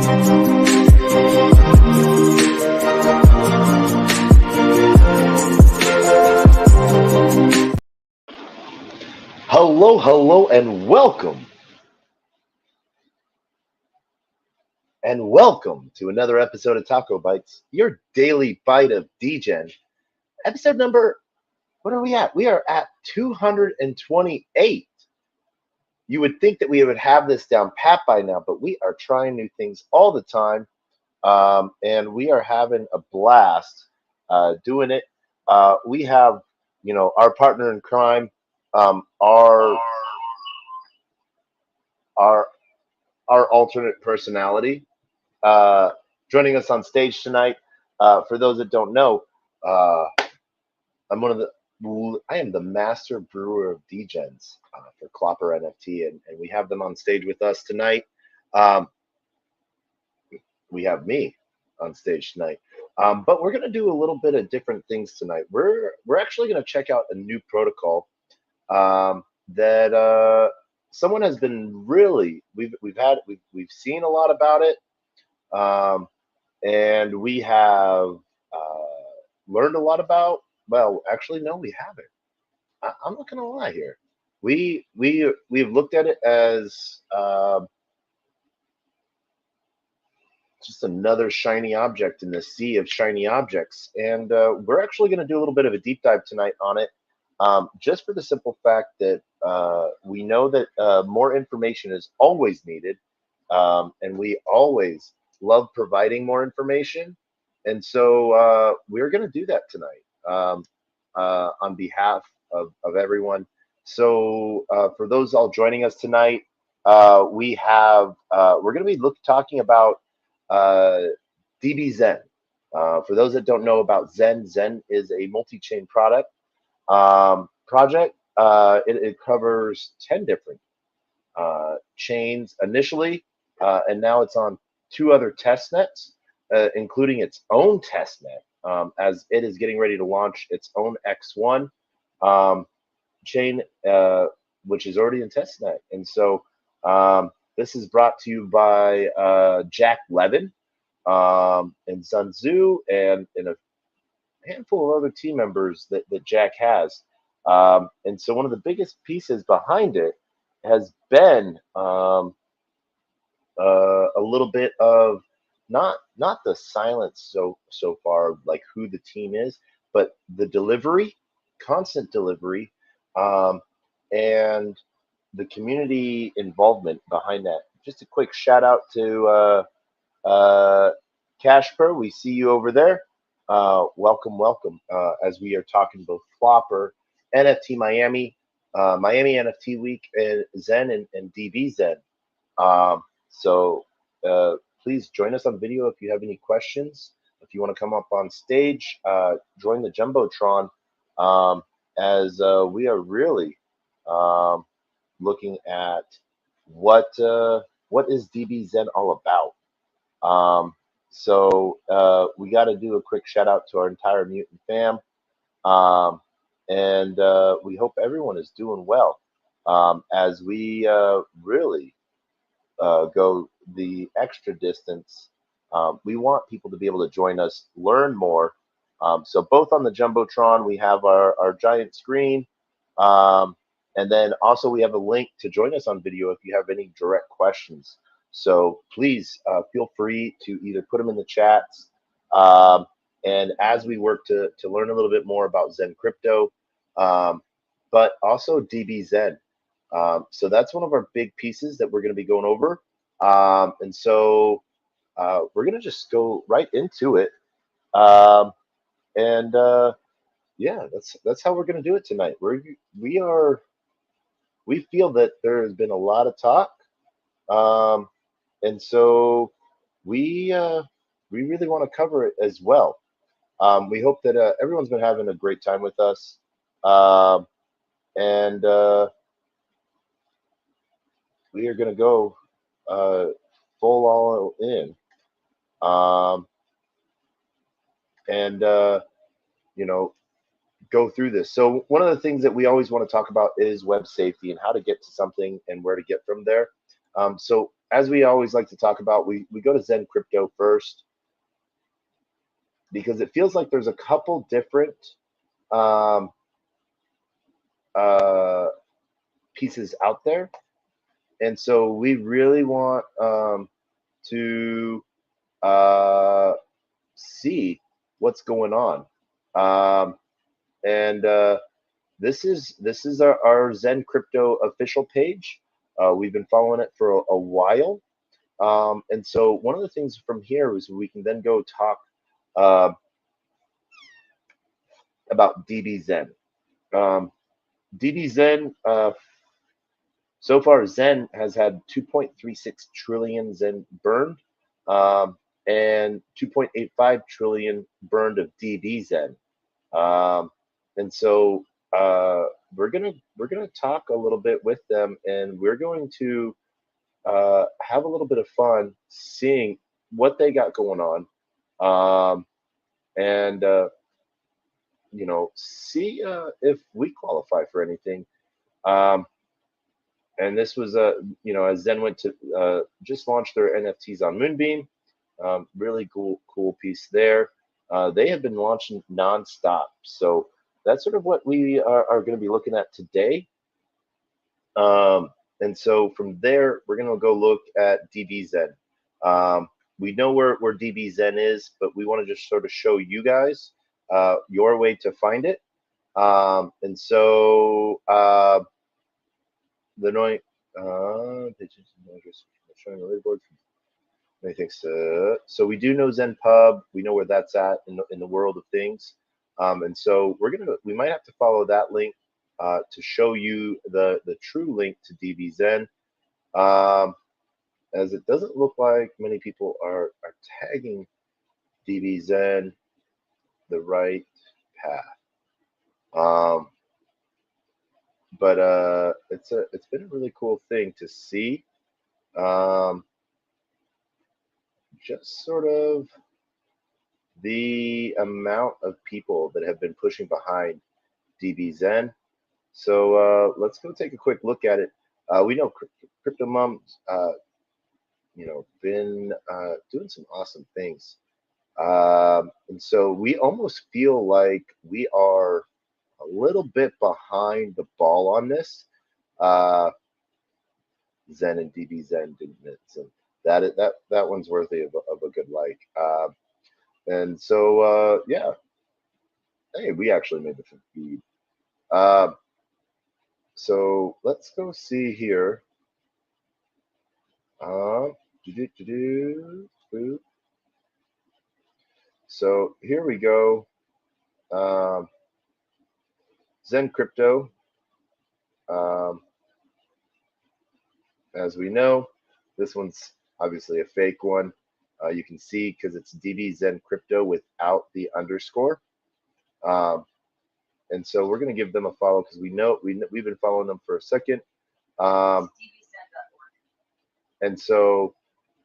Hello, hello, and welcome. And welcome to another episode of TacoBytes, your daily bite of Degen. Episode number, what are we at? We are at 228. You would think that we would have this down pat by now, but we are trying new things all the time. And we are having a blast doing it. We have, our partner in crime, our our alternate personality, joining us on stage tonight. For those that don't know, I am the master brewer of Degens for Clopper NFT, and we have them on stage with us tonight. We have me on stage tonight, but we're going to do a little bit of different things tonight. We're actually going to check out a new protocol that someone has been really we've seen a lot about it, and we have learned a lot about. Well, actually, no, we haven't. I'm not going to lie here. We've looked at it as just another shiny object in the sea of shiny objects, and we're actually going to do a little bit of a deep dive tonight on it, just for the simple fact that we know that more information is always needed, and we always love providing more information, and so we're going to do that tonight on behalf of everyone. So for those all joining us tonight, we're going to be talking about DB-Zen. For those that don't know about Zen, Zen is a multi-chain project. It covers 10 different chains initially, and now it's on 2 other test nets, including its own test net, as it is getting ready to launch its own X1 chain, which is already in test net. And so this is brought to you by Jack Levin and Sun Tzu and a handful of other team members that Jack has. And so one of the biggest pieces behind it has been a little bit of not the silence so far, like who the team is, but the delivery, constant delivery, and the community involvement behind that. Just a quick shout out to Casper. We see you over there. Welcome, as we are talking both Flopper, NFT Miami, Miami NFT Week, and Zen and DB-Zen. So please join us on video if you have any questions. If you want to come up on stage, join the Jumbotron, as we are really looking at what is DB-Zen all about. So we got to do a quick shout out to our entire Mutant fam, and we hope everyone is doing well, as we really go the extra distance. We want people to be able to join us, learn more. So both on the Jumbotron, we have our giant screen, and then also we have a link to join us on video if you have any direct questions. So please feel free to either put them in the chats, and as we work to learn a little bit more about Zen Crypto, but also DB-Zen. So that's one of our big pieces that we're going to be going over. And so we're going to just go right into it. Yeah, that's how we're going to do it tonight. We feel that there has been a lot of talk. And so we really want to cover it as well. We hope that everyone's been having a great time with us. And we are going to go full all in. And go through this. So one of the things that we always want to talk about is web safety and how to get to something and where to get from there. So as we always like to talk about, we go to Zen Crypto first because it feels like there's a couple different um, uh, pieces out there, and so we really want to uh, see what's going on. Um, and this is our Zen Crypto official page. We've been following it for a while. And so one of the things from here is we can then go talk uh, about DBZen. Um, DBZen, so far, Zen has had 2.36 trillion Zen burned and 2.85 trillion burned of DBZen. Um, and so we're gonna talk a little bit with them, and we're going to have a little bit of fun seeing what they got going on, and see if we qualify for anything. Um, and this was as Zen went to just launch their NFTs on Moonbeam. Really cool piece there. They have been launching nonstop, so that's sort of what we are going to be looking at today. And so from there, we're going to go look at DBZen. We know where DBZen is, but we want to just sort of show you guys your way to find it. And so the annoying showing the leaderboard. Many thanks. So we do know Zen Pub. We know where that's at in the world of things. And so we might have to follow that link to show you the true link to DBZen, as it doesn't look like many people are tagging DBZen the right path. But it's been a really cool thing to see. Just sort of the amount of people that have been pushing behind DBZen. So let's go take a quick look at it. We know Crypto Mom's, been doing some awesome things. And so we almost feel like we are a little bit behind the ball on this. Zen and DBZen didn't it, so that one's worthy of a good like. And so yeah, hey, we actually made the feed. So let's go see here. So here we go. Zen Crypto. As we know, this one's obviously a fake one. You can see because it's DBZen Crypto without the underscore. And so we're going to give them a follow because we've been following them for a second. And so,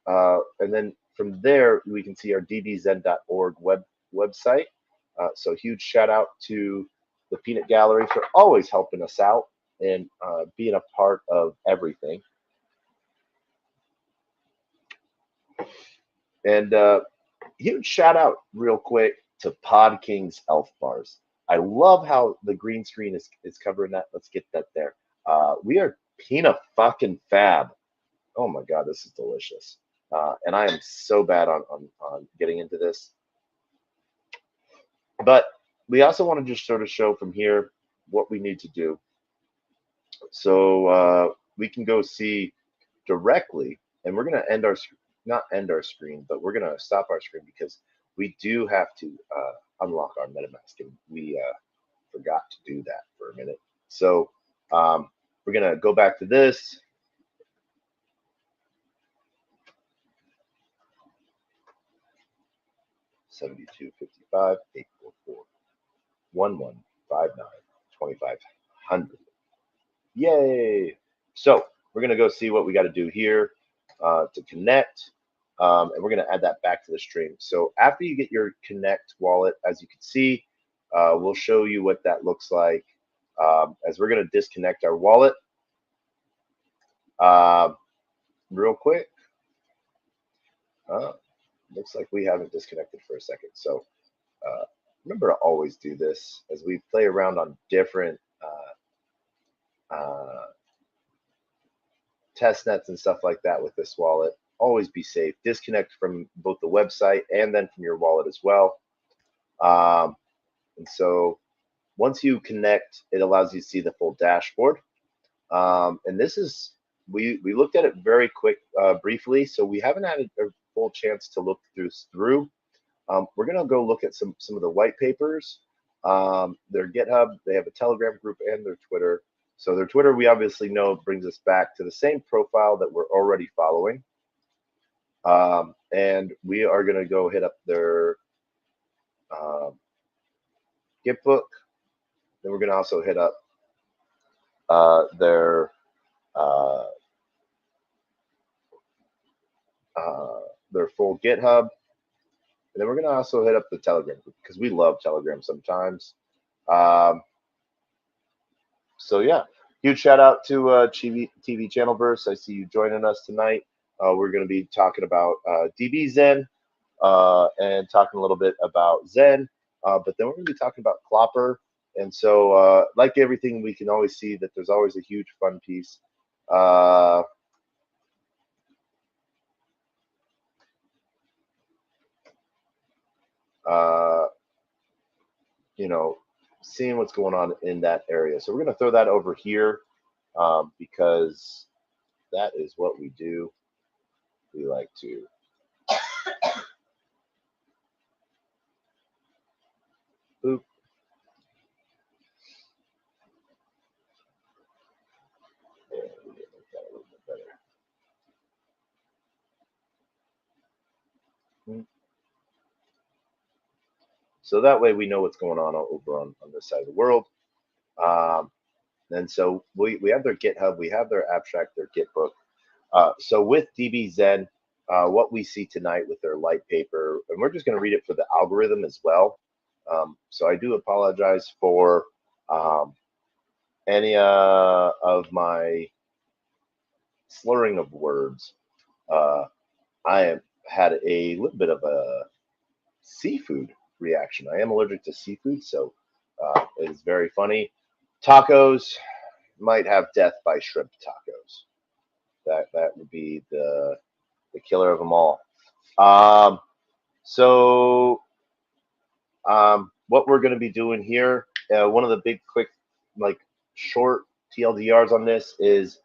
and then from there, we can see our dbzen.org website. So huge shout out to the Peanut Gallery for always helping us out and being a part of everything. And huge shout out real quick to Pod King's Elf Bars. I love how the green screen is covering that. Let's get that there. We are peanut fucking fab. Oh my God, this is delicious. And I am so bad on getting into this. But we also want to just sort of show from here what we need to do. So we can go see directly, and we're going to not end our screen, but we're going to stop our screen because we do have to unlock our MetaMask, and we forgot to do that for a minute. So we're going to go back to this. $72.55 $844-1159-2500. Yay! So we're gonna go see what we got to do here to connect, and we're gonna add that back to the stream. So after you get your Connect wallet, as you can see, we'll show you what that looks like as we're gonna disconnect our wallet real quick. Looks like we haven't disconnected for a second. So remember to always do this as we play around on different test nets and stuff like that with this wallet. Always be safe. Disconnect from both the website and then from your wallet as well. And so once you connect, it allows you to see the full dashboard. And this is, we looked at it very quick, briefly, so we haven't had a full chance to look through. We're going to go look at some of the white papers, their GitHub. They have a Telegram group and their Twitter. So their Twitter, we obviously know, brings us back to the same profile that we're already following. And we are going to go hit up their Git book. Then we're going to also hit up their full GitHub. And then we're going to also hit up the Telegram group because we love Telegram sometimes. So yeah, huge shout out to TV Channelverse. I see you joining us tonight. We're going to be talking about DB Zen and talking a little bit about Zen, but then we're going to be talking about Clopper. And so, like everything, we can always see that there's always a huge fun piece. You know, seeing what's going on in that area. So we're going to throw that over here because that is what we do. We like to boop. Yeah, we get like that a little bit better. So that way we know what's going on over on this side of the world. And so we have their GitHub, we have their abstract, their Git book. So with DB Zen, what we see tonight with their light paper, and we're just going to read it for the algorithm as well. So I do apologize for any of my slurring of words. I have had a little bit of a seafood reaction. I am allergic to seafood, so it is very funny. Tacos might have death by shrimp tacos. That would be the killer of them all. So what we're going to be doing here, one of the big quick, like short TLDRs on this is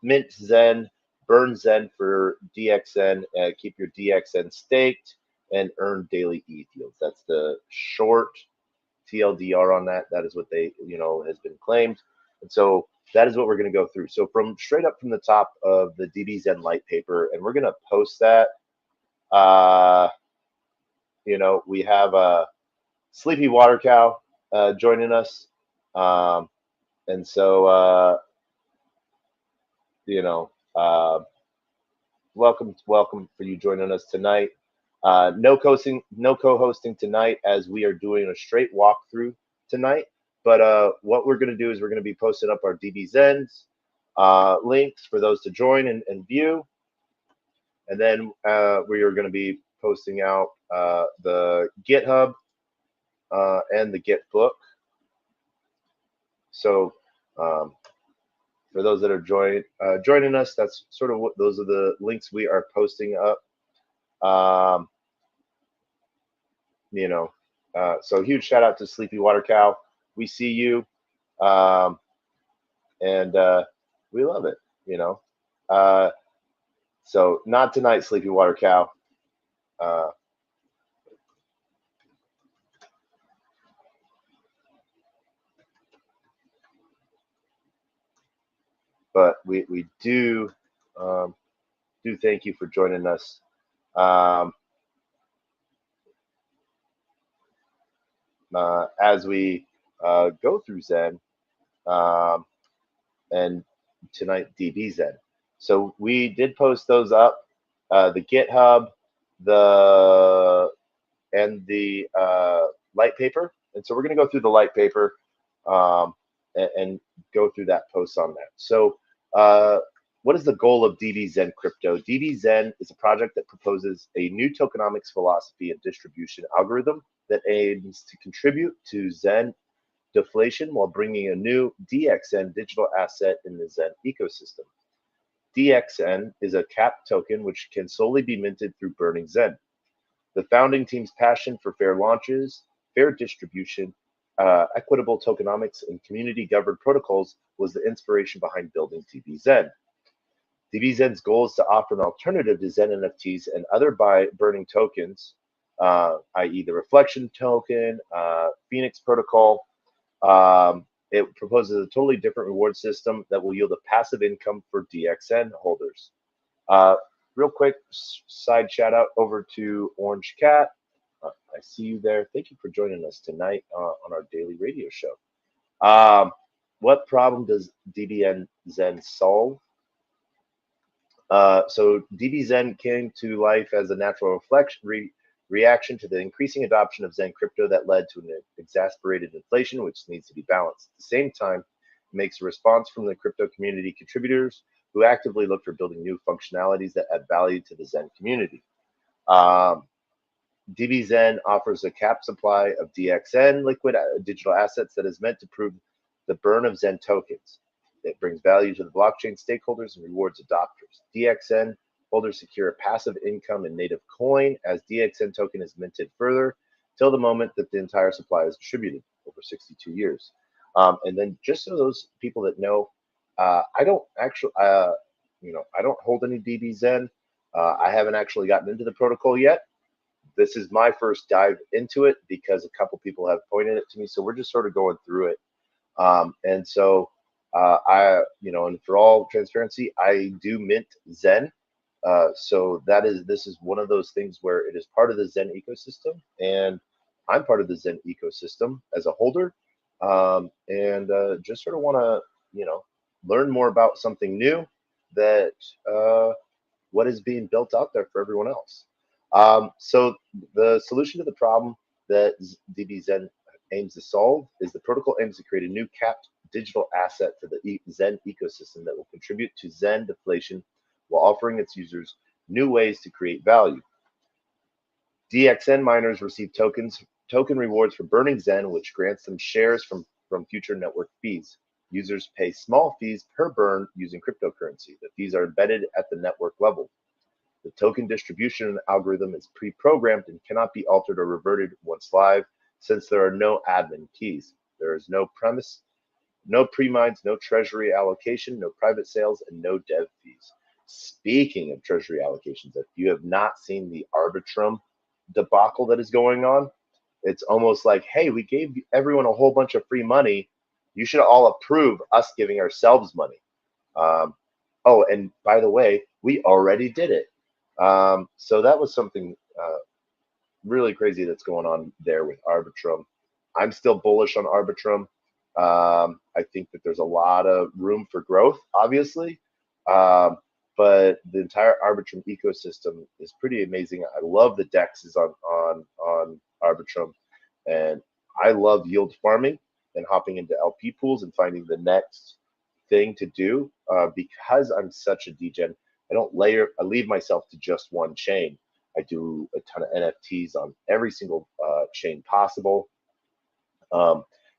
mint Zen, burn Zen for DXN, keep your DXN staked, and earn daily ETH yields. That's the short TLDR on that. That is what they, has been claimed. And so that is what we're going to go through. So from straight up from the top of the DB Zen light paper, and we're going to post that. We have a Sleepy Water Cow joining us. And so, welcome for you joining us tonight. No co-hosting tonight, as we are doing a straight walkthrough tonight. But what we're going to do is we're going to be posting up our DB Zens links for those to join and view. And then we are going to be posting out the GitHub and the Git book. So for those that are joining us, that's sort of what those are the links we are posting up. So huge shout out to Sleepy Water Cow. We see you, and we love it. So not tonight, Sleepy Water Cow. But we do thank you for joining us. As we go through Zen, and tonight DB Zen. So we did post those up, the GitHub, and the light paper. And so we're going to go through the light paper and go through that post on that. So what is the goal of DBZen Crypto? DBZen is a project that proposes a new tokenomics philosophy and distribution algorithm that aims to contribute to Zen deflation while bringing a new DXN digital asset in the Zen ecosystem. DXN is a capped token which can solely be minted through burning Zen. The founding team's passion for fair launches, fair distribution, equitable tokenomics, and community-governed protocols was the inspiration behind building DBZen. DBZen's goal is to offer an alternative to Zen NFTs and other burning tokens, i.e. the Reflection token, Phoenix protocol. It proposes a totally different reward system that will yield a passive income for DXN holders. Real quick side shout out over to Orange Cat. I see you there. Thank you for joining us tonight on our daily radio show. What problem does DBZen solve? So DBZen came to life as a natural reaction to the increasing adoption of Zen crypto that led to an exasperated inflation, which needs to be balanced. At the same time, it makes a response from the crypto community contributors who actively look for building new functionalities that add value to the Zen community. DBZen offers a capped supply of DXN liquid digital assets that is meant to prove the burn of Zen tokens. It brings value to the blockchain stakeholders and rewards adopters. DXN holders secure a passive income in native coin as DXN token is minted further till the moment that the entire supply is distributed over 62 years. And then just so those people that know, I don't actually, I don't hold any DBZen. I haven't actually gotten into the protocol yet. This is my first dive into it because a couple people have pointed it to me. So we're just sort of going through it. And for all transparency, I do mint Zen. So this is one of those things where it is part of the Zen ecosystem, and I'm part of the Zen ecosystem as a holder, just sort of want to, learn more about something new that what is being built out there for everyone else. So the solution to the problem that DBZen aims to solve is the protocol aims to create a new capped digital asset for the Zen ecosystem that will contribute to Zen deflation while offering its users new ways to create value. DXN miners receive token rewards for burning Zen, which grants them shares from future network fees. Users pay small fees per burn using cryptocurrency. The fees are embedded at the network level. The token distribution algorithm is pre-programmed and cannot be altered or reverted once live, since there are no admin keys. There is no premise, no pre-mines, no treasury allocation, no private sales, and no dev fees. Speaking of treasury allocations, if you have not seen the Arbitrum debacle that is going on, it's almost like, hey, we gave everyone a whole bunch of free money. You should all approve us giving ourselves money. Oh, and by the way, we already did it. So that was something really crazy that's going on there with Arbitrum. I'm still bullish on Arbitrum. I think that there's a lot of room for growth, obviously. But the entire Arbitrum ecosystem is pretty amazing. I love the DEXs on Arbitrum, and I love yield farming and hopping into LP pools and finding the next thing to do. Because I'm such a degen, I don't leave myself to just one chain. I do a ton of NFTs on every single chain possible.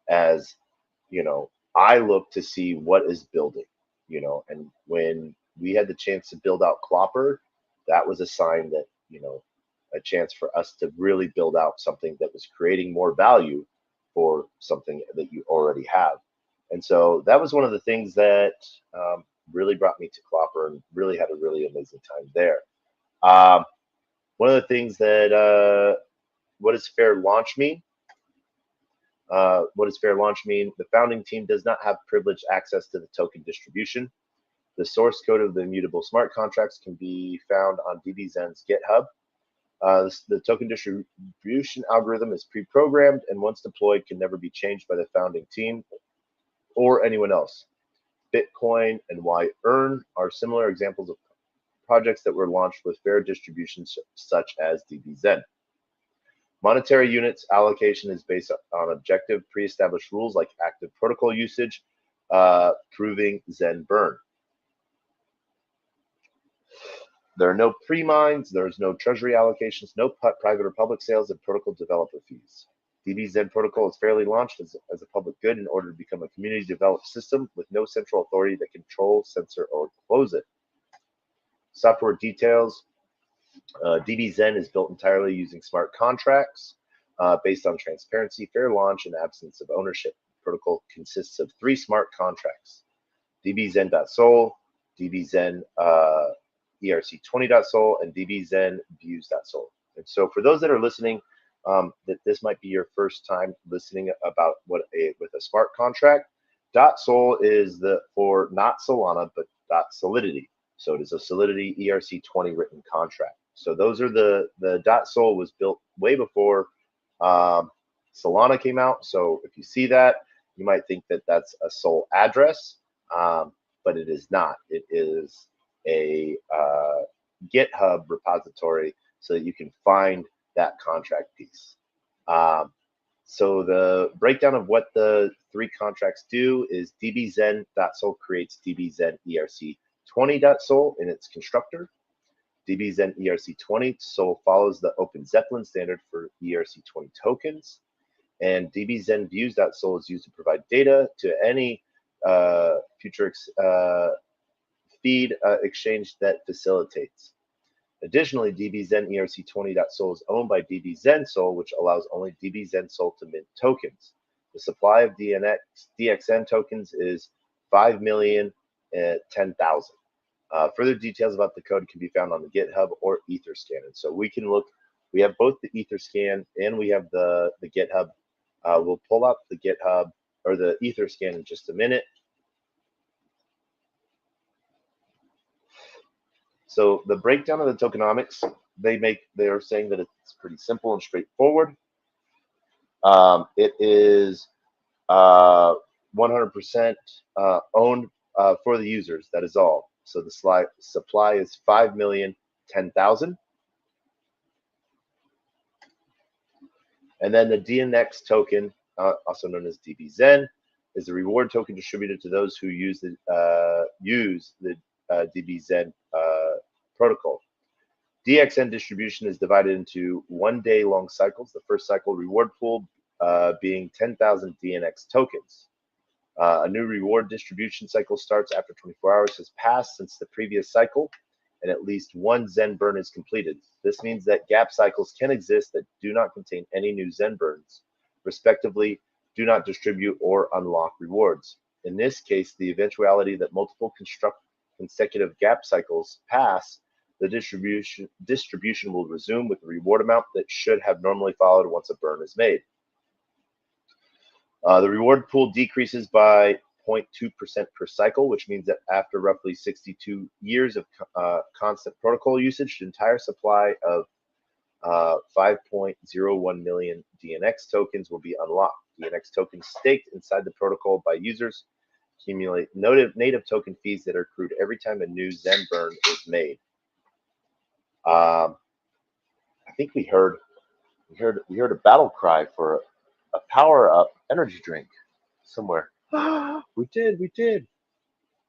As I look to see what is building, and when we had the chance to build out Clopper, that was a sign that, a chance for us to really build out something that was creating more value for something that you already have. And so that was one of the things that really brought me to Clopper and really had a really amazing time there. One of the things that, what does fair launch mean? What does fair launch mean? The founding team does not have privileged access to the token distribution. The source code of the immutable smart contracts can be found on DBZen's GitHub. The token distribution algorithm is pre-programmed and once deployed can never be changed by the founding team or anyone else. Bitcoin and Y-Earn are similar examples of projects that were launched with fair distributions such as DBZen. Monetary units allocation is based on objective pre-established rules like active protocol usage, proving Zen burn. There are no pre-mines, there's no treasury allocations, no private or public sales, and protocol developer fees. DBZen protocol is fairly launched as a public good in order to become a community developed system with no central authority that control, censor, or close it. Software details. DBZen is built entirely using smart contracts based on transparency, fair launch, and absence of ownership. The protocol consists of 3 smart contracts: dbzen.sol, dbzen ERC20.sol, and dbzen views.sol. And so for those that are listening, that this might be your first time listening about with a smart contract, .sol is for not Solana, but .solidity. So it is a Solidity ERC20 written contract. So those are the .sol was built way before Solana came out. So if you see that, you might think that that's a Sol address, but it is not. It is a GitHub repository so that you can find that contract piece. So the breakdown of what the 3 contracts do is dbzen.sol creates dbzen ERC20.sol in its constructor. dbzen ERC20 sol follows the Open Zeppelin standard for ERC20 tokens, and dbzen views.sol is used to provide data to any future feed exchange that facilitates. Additionally, dbzen ERC20.sol is owned by dbzen sol, which allows only dbzen sol to mint tokens. The supply of DXN tokens is 5,010,000. Further details about the code can be found on the GitHub or Etherscan. And so we can look, we have both the Etherscan and we have the GitHub. We'll pull up the GitHub or the Etherscan in just a minute. So the breakdown of the tokenomics, they are saying that it's pretty simple and straightforward. It is 100% owned for the users. That is all. So the supply is 5,010,000. And then the DNX token, also known as DBZen, is a reward token distributed to those who use the DBZen protocol. DXN distribution is divided into 1-day long cycles. The first cycle reward pool being 10,000 DNX tokens. A new reward distribution cycle starts after 24 hours has passed since the previous cycle, and at least 1 Zen burn is completed. This means that gap cycles can exist that do not contain any new Zen burns, respectively, do not distribute or unlock rewards. In this case, the eventuality that multiple consecutive gap cycles pass, the distribution will resume with the reward amount that should have normally followed once a burn is made. The reward pool decreases by 0.2% per cycle, which means that after roughly 62 years of constant protocol usage, the entire supply of 5.01 million DNX tokens will be unlocked. DNX tokens staked inside the protocol by users accumulate native token fees that are accrued every time a new Zen burn is made. I think we heard a battle cry for a power-up energy drink somewhere. We did.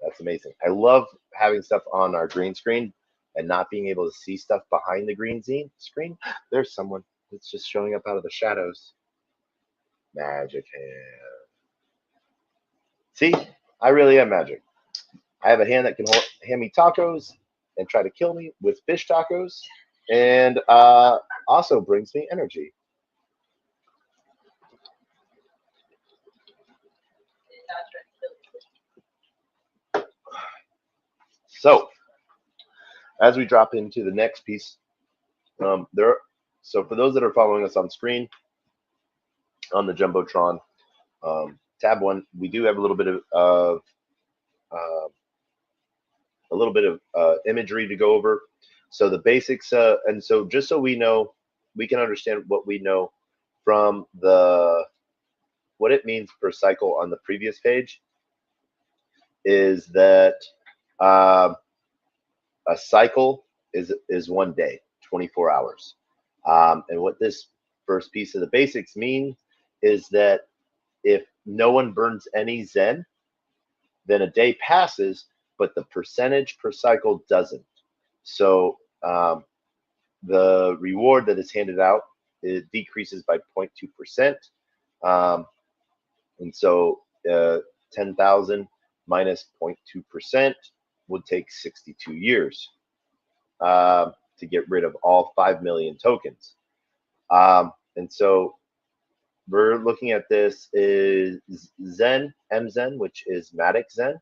That's amazing. I love having stuff on our green screen and not being able to see stuff behind the green screen. There's someone that's just showing up out of the shadows. Magic hand. See, I really am magic. I have a hand that can hand me tacos and try to kill me with fish tacos, and also brings me energy. So, as we drop into the next piece, so for those that are following us on screen, on the Jumbotron, tab 1, we do have a little bit of imagery to go over. So the basics, and so just so we know, we can understand what we know from what it means per cycle on the previous page, is that a cycle is 1 day, 24 hours. And what this first piece of the basics means is that if no one burns any Zen, then a day passes, but the percentage per cycle doesn't. So the reward that is handed out, it decreases by 0.2%. And so 10,000 minus 0.2% would take 62 years to get rid of all 5 million tokens. And so we're looking at this is Zen, MZen, which is Matic Zen.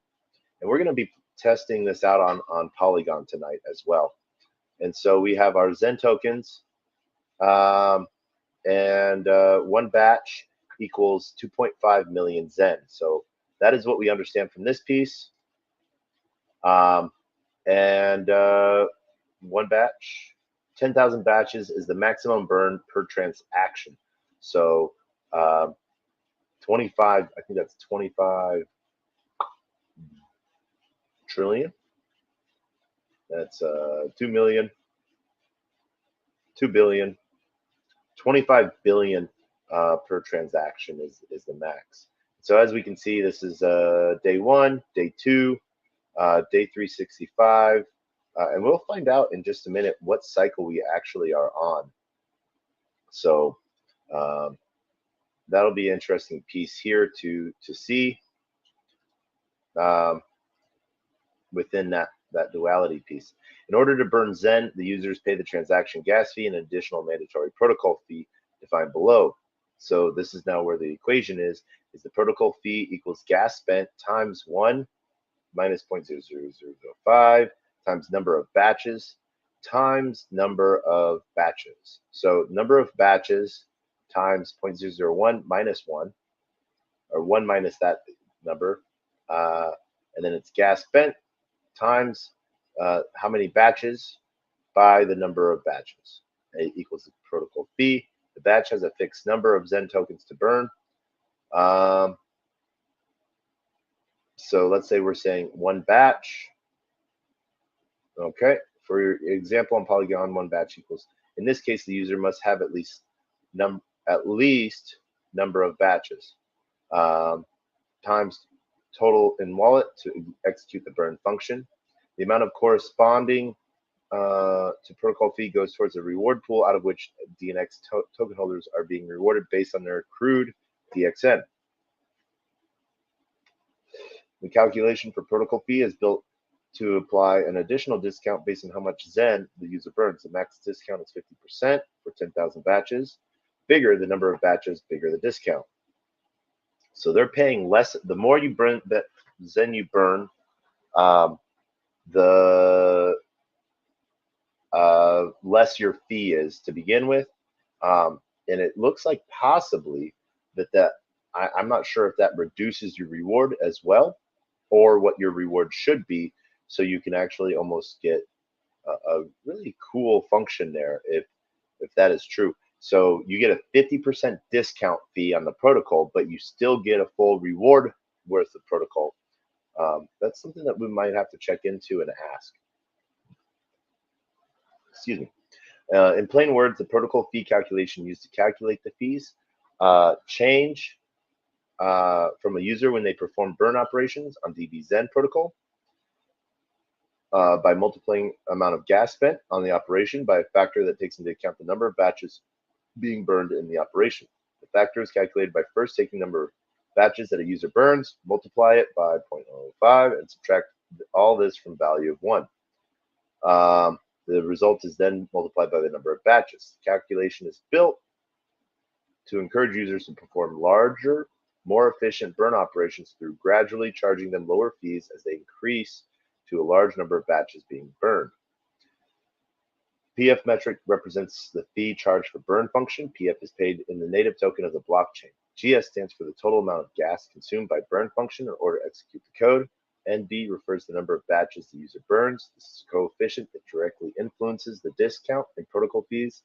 And we're going to be testing this out on Polygon tonight as well. And so we have our Zen tokens, and one batch equals 2.5 million Zen. So that is what we understand from this piece. And one batch, 10,000 batches is the maximum burn per transaction. So 25, I think that's 25 trillion. That's 2 million, 2 billion, 25 billion per transaction is the max. So as we can see, this is day 1, day 2, day 365, and we'll find out in just a minute what cycle we actually are on. So that'll be an interesting piece here to see within that duality piece. In order to burn Zen, the users pay the transaction gas fee and an additional mandatory protocol fee defined below. So this is now where the equation is the protocol fee equals gas spent times 1 minus 0.00005 times number of batches times number of batches. So number of batches times 0.001 minus 1, or 1 minus that number, and then it's gas spent times how many batches by the number of batches. It equals the protocol fee. The batch has a fixed number of Zen tokens to burn. So let's say we're saying one batch. Okay, for your example on Polygon, one batch equals, in this case, the user must have at least number of batches times total in wallet to execute the burn function. The amount of corresponding to protocol fee goes towards a reward pool out of which DNX token holders are being rewarded based on their accrued DXN. The calculation for protocol fee is built to apply an additional discount based on how much Zen the user burns. The max discount is 50% for 10,000 batches. Bigger the number of batches, bigger the discount. So they're paying less. The more you burn, that Zen you burn, the less your fee is to begin with. And it looks like possibly that I'm not sure if that reduces your reward as well, or what your reward should be, so you can actually almost get a really cool function there if that is true. So you get a 50% discount fee on the protocol, but you still get a full reward worth of protocol. That's something that we might have to check into and ask. Excuse me. In plain words, the protocol fee calculation used to calculate the fees change from a user when they perform burn operations on DBZen protocol by multiplying amount of gas spent on the operation by a factor that takes into account the number of batches being burned in the operation. The factor is calculated by first taking the number of batches that a user burns, multiply it by 0.05, and subtract all this from value of 1. The result is then multiplied by the number of batches. The calculation is built to encourage users to perform larger, more efficient burn operations through gradually charging them lower fees as they increase to a large number of batches being burned. PF metric represents the fee charged for burn function. PF is paid in the native token of the blockchain. GS stands for the total amount of gas consumed by burn function in order to execute the code. NB refers to the number of batches the user burns. This is a coefficient that directly influences the discount in protocol fees.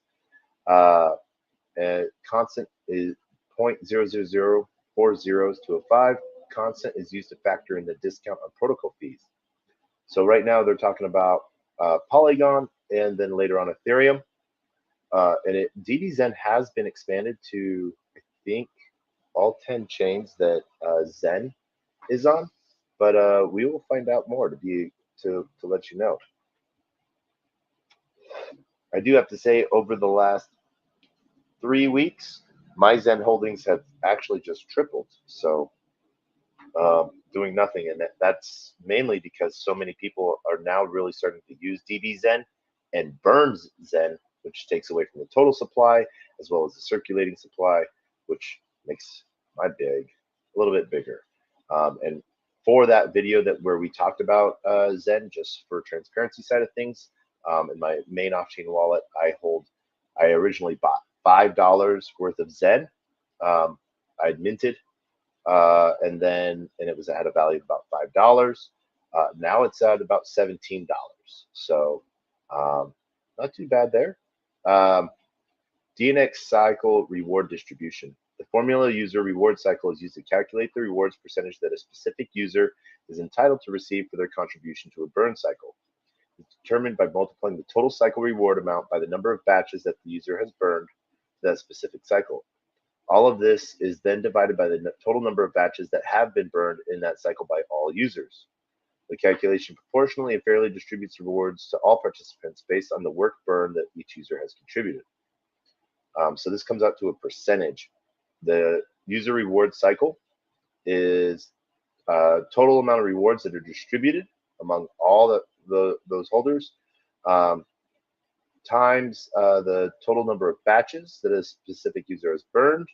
And constant is 0.00040 constant is used to factor in the discount on protocol fees. So right now they're talking about Polygon and then later on Ethereum. And DBZen has been expanded to, I think, all 10 chains that Zen is on. But we will find out more to let you know. I do have to say, over the last 3 weeks, my Zen holdings have actually just tripled. So doing nothing, and that's mainly because so many people are now really starting to use DB Zen and burn Zen, which takes away from the total supply as well as the circulating supply, which makes my bag a little bit bigger. And for that video where we talked about Zen, just for transparency side of things, in my main off-chain wallet, I originally bought $5 worth of Zen. I'd minted, and it was at a value of about $5. Now it's at about $17. So not too bad there. DNX cycle reward distribution. The formula user reward cycle is used to calculate the rewards percentage that a specific user is entitled to receive for their contribution to a burn cycle. It's determined by multiplying the total cycle reward amount by the number of batches that the user has burned for that specific cycle. All of this is then divided by the total number of batches that have been burned in that cycle by all users. The calculation proportionally and fairly distributes rewards to all participants based on the work burn that each user has contributed. So this comes out to a percentage. The user reward cycle is total amount of rewards that are distributed among all those holders, times the total number of batches that a specific user has burned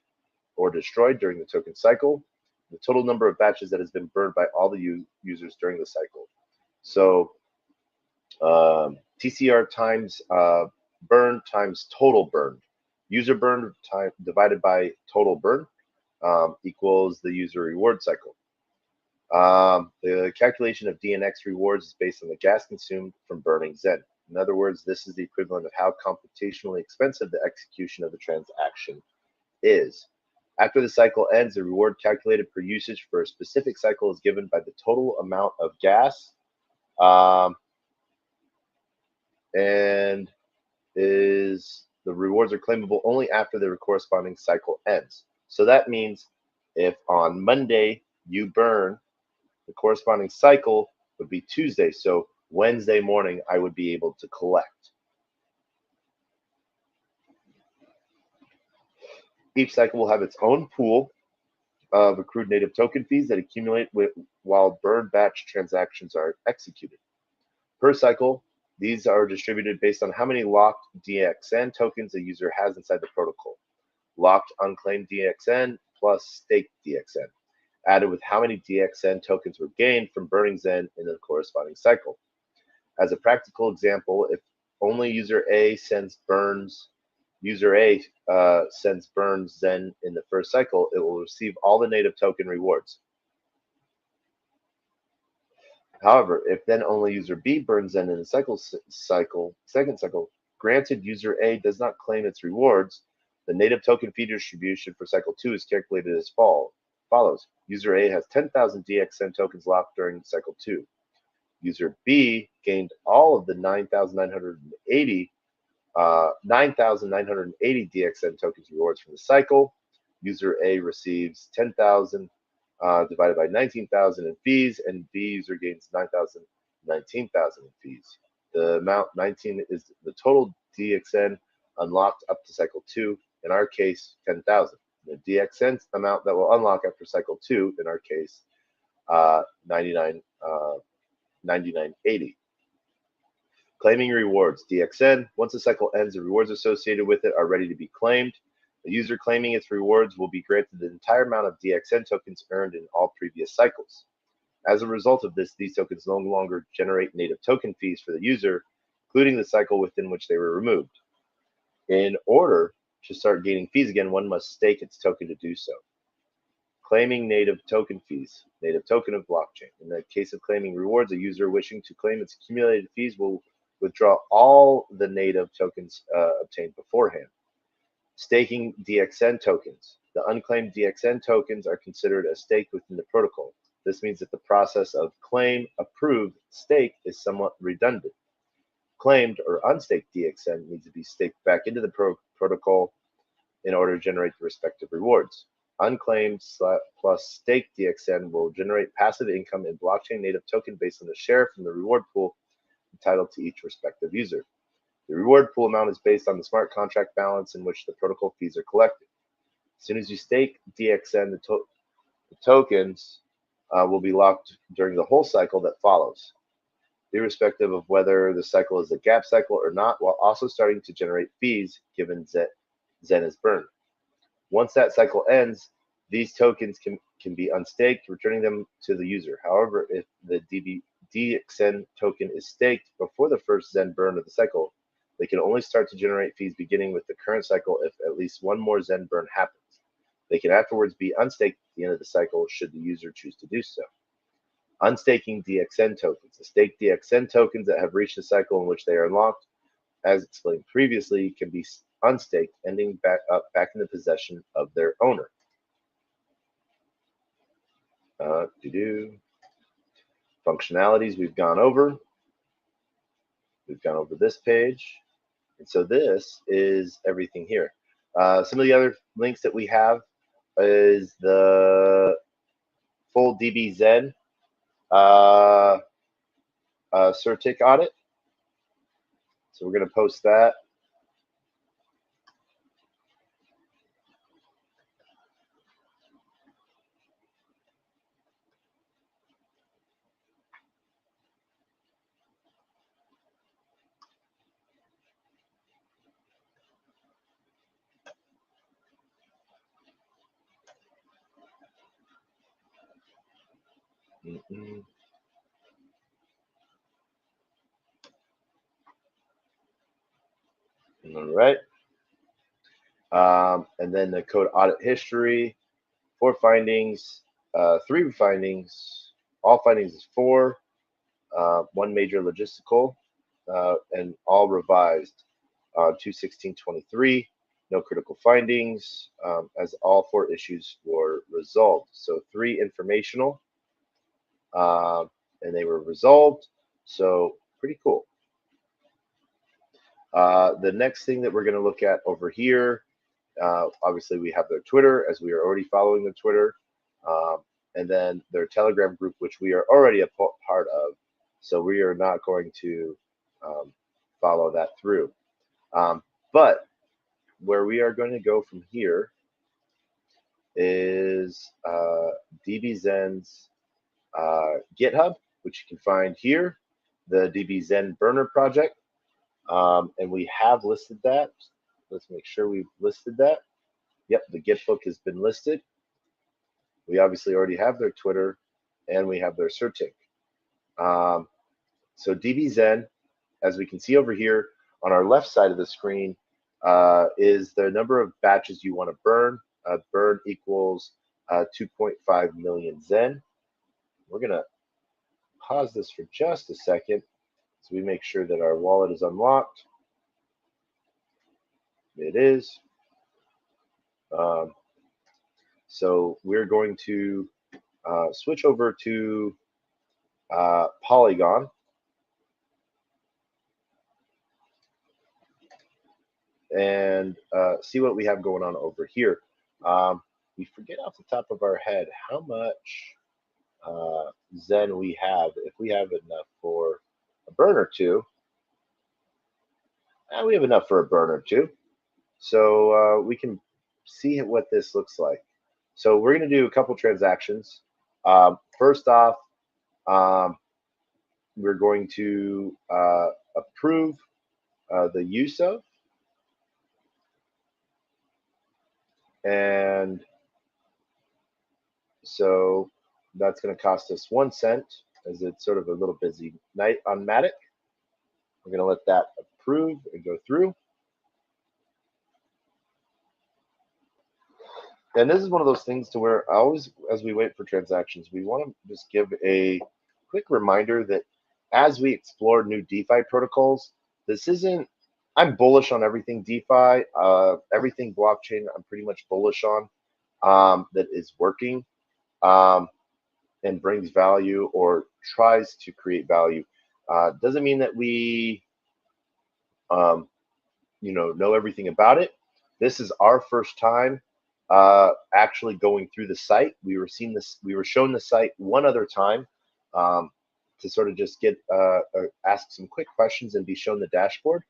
or destroyed during the token cycle, the total number of batches that has been burned by all the users during the cycle. So TCR times burn times total burned. User burn time divided by total burn equals the user reward cycle. The calculation of DNX rewards is based on the gas consumed from burning Zen. In other words, this is the equivalent of how computationally expensive the execution of the transaction is. After the cycle ends, the reward calculated per usage for a specific cycle is given by the total amount of gas, and the rewards are claimable only after the corresponding cycle ends. So that means if on Monday you burn, the corresponding cycle would be Tuesday. So Wednesday morning, I would be able to collect. Each cycle will have its own pool of accrued native token fees that accumulate while burn batch transactions are executed. Per cycle, these are distributed based on how many locked DXN tokens a user has inside the protocol. Locked unclaimed DXN plus staked DXN, added with how many DXN tokens were gained from burning Zen in the corresponding cycle. As a practical example, if only user A sends burns Zen in the first cycle, it will receive all the native token rewards. However, if then only user B burns Zen in the second cycle, granted user A does not claim its rewards, the native token fee distribution for cycle 2 is calculated as follows. User A has 10,000 DXN tokens locked during cycle 2. User B gained all of the 9,980 DXN tokens rewards from the cycle. User A receives 10,000 divided by 19,000 in fees, and B user gains 19,000 in fees. The amount 19 is the total DXN unlocked up to cycle 2, in our case 10,000. The DXN amount that will unlock after cycle 2, in our case 9980. Claiming rewards. DXN. Once the cycle ends, the rewards associated with it are ready to be claimed. The user claiming its rewards will be granted the entire amount of DXN tokens earned in all previous cycles. As a result of this, these tokens no longer generate native token fees for the user, including the cycle within which they were removed. In order to start gaining fees again, one must stake its token to do so. Claiming native token fees. Native token of blockchain. In the case of claiming rewards, a user wishing to claim its accumulated fees will withdraw all the native tokens obtained beforehand. Staking DXN tokens. The unclaimed DXN tokens are considered a stake within the protocol. This means that the process of claim, approve, stake is somewhat redundant. Claimed or unstaked DXN needs to be staked back into the protocol in order to generate the respective rewards. Unclaimed plus staked DXN will generate passive income in blockchain native token based on the share from the reward pool entitled to each respective user. The reward pool amount is based on the smart contract balance in which the protocol fees are collected. As soon as you stake DXN, the tokens will be locked during the whole cycle that follows, irrespective of whether the cycle is a gap cycle or not, while also starting to generate fees given Zen is burned. Once that cycle ends, these tokens can be unstaked, returning them to the user. However, if the DXN token is staked before the first Zen burn of the cycle, they can only start to generate fees beginning with the current cycle if at least one more Zen burn happens. They can afterwards be unstaked at the end of the cycle should the user choose to do so. Unstaking DXN tokens. The staked DXN tokens that have reached the cycle in which they are unlocked, as explained previously, can be unstaked, ending back in the possession of their owner. Functionalities we've gone over. We've gone over this page. And so this is everything here. Some of the other links that we have is the full DBZen CerTic audit. So we're going to post that. All right. And then the code audit history, 4 findings, 3 findings, all findings is 4, 1 major logistical, and all revised on 2/16/23. No critical findings, as all 4 issues were resolved. So 3 informational, and they were resolved. So pretty cool. The next thing that we're going to look at over here, obviously we have their Twitter, as we are already following their Twitter, and then their Telegram group, which we are already a part of. So we are not going to follow that through. But where we are going to go from here is DBZen's GitHub, which you can find here, the DBZen burner project. And we have listed that. Let's make sure we've listed that. Yep, the Git book has been listed. We obviously already have their Twitter, and we have their CerTic. So DBZen, as we can see over here on our left side of the screen, is the number of batches you want to burn. Burn equals 2.5 million Zen. We're going to pause this for just a second so we make sure that our wallet is unlocked. It is. So we're going to switch over to Polygon. And see what we have going on over here. We forget off the top of our head how much Zen we have. If we have enough for a burn or two, we have enough for a burn or two. So we can see what this looks like. So we're going to do a couple transactions. First off, we're going to approve the use of, and so that's going to cost us 1 cent, as it's sort of a little busy night on Matic. We're going to let that approve and go through. And this is one of those things to where I always, as we wait for transactions, we want to just give a quick reminder that as we explore new DeFi protocols, this isn't, I'm bullish on everything DeFi, everything blockchain, I'm pretty much bullish on that is working and brings value or tries to create value. Doesn't mean that we, know everything about it. This is our first time actually going through the site. We were shown the site one other time to sort of just get ask some quick questions and be shown the dashboard.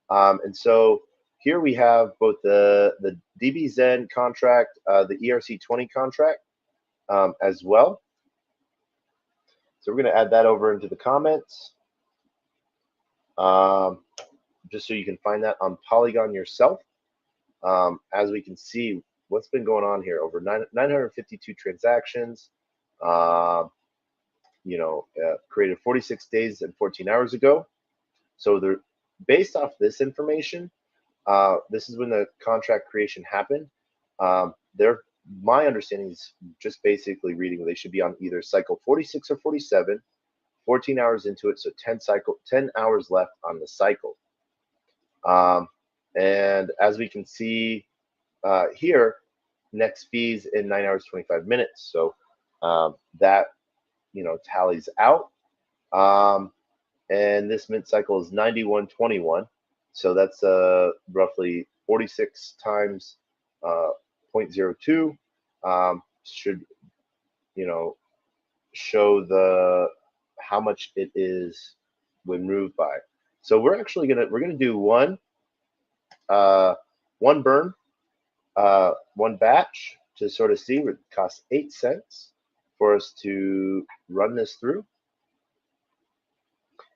And so here we have both the DBZen contract, the ERC20 contract as well. So we're going to add that over into the comments, just so you can find that on Polygon yourself. As we can see, what's been going on here, over 952 transactions, created 46 days and 14 hours ago. So they're based off this information. This is when the contract creation happened. My understanding is just basically reading they should be on either cycle 46 or 47, 14 hours into it, so 10 hours left on the cycle. And as we can see here, next fees in 9 hours 25 minutes. So that tallies out. And this mint cycle is 91.21. So that's roughly 46 times 0.02. Should show how much it is when moved by. So we're actually gonna do one burn, one batch to sort of see. It costs 8 cents for us to run this through.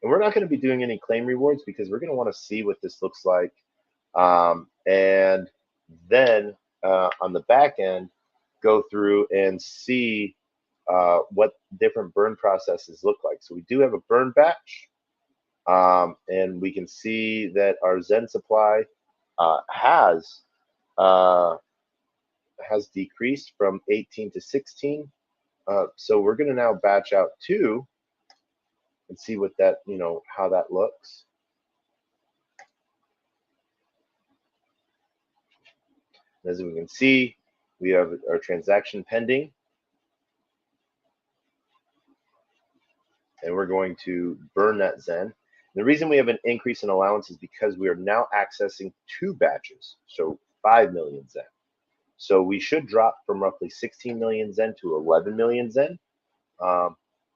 And we're not going to be doing any claim rewards because we're going to want to see what this looks like. And then on the back end, go through and see what different burn processes look like. So we do have a burn batch. And we can see that our Zen supply has decreased from 18 to 16. So we're going to now batch out 2 and see what that, how that looks. As we can see, we have our transaction pending. And we're going to burn that Zen. The reason we have an increase in allowance is because we are now accessing 2 batches, so 5 million Zen. So we should drop from roughly 16 million Zen to 11 million Zen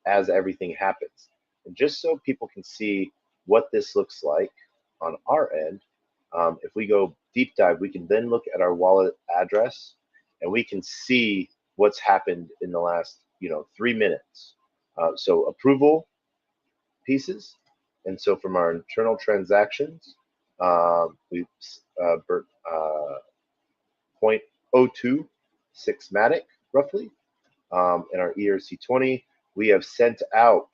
as everything happens. And just so people can see what this looks like on our end, if we go deep dive, we can then look at our wallet address and we can see what's happened in the last 3 minutes. So approval pieces. And so from our internal transactions, we've burnt 0.02 Matic roughly. In our ERC20, we have sent out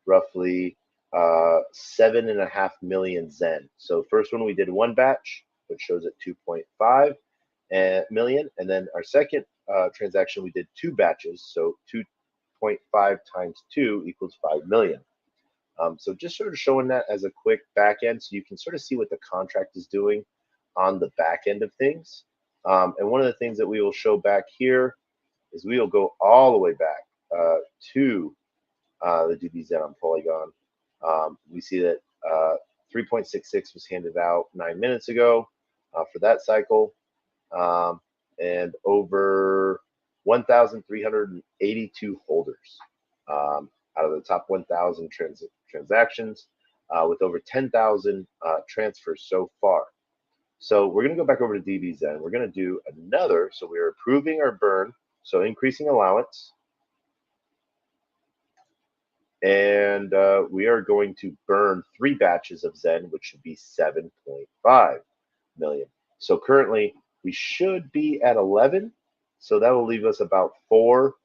roughly 7.5 million Zen. So first one we did 1 batch, which shows at 2.5 million, and then our second transaction we did 2 batches, so 2.5 times 2 equals 5 million. So just sort of showing that as a quick back end, so you can sort of see what the contract is doing on the back end of things. And one of the things that we will show back here is we will go all the way back to the DBZ on Polygon. We see that 3.66 was handed out 9 minutes ago for that cycle, and over 1,382 holders out of the top 1,000 transactions, with over 10,000 transfers so far. So we're going to go back over to DBZ. We're going to do another. So we're approving our burn, so increasing allowance. And we are going to burn 3 batches of Zen, which should be 7.5 million. So currently we should be at 11. So that will leave us about 4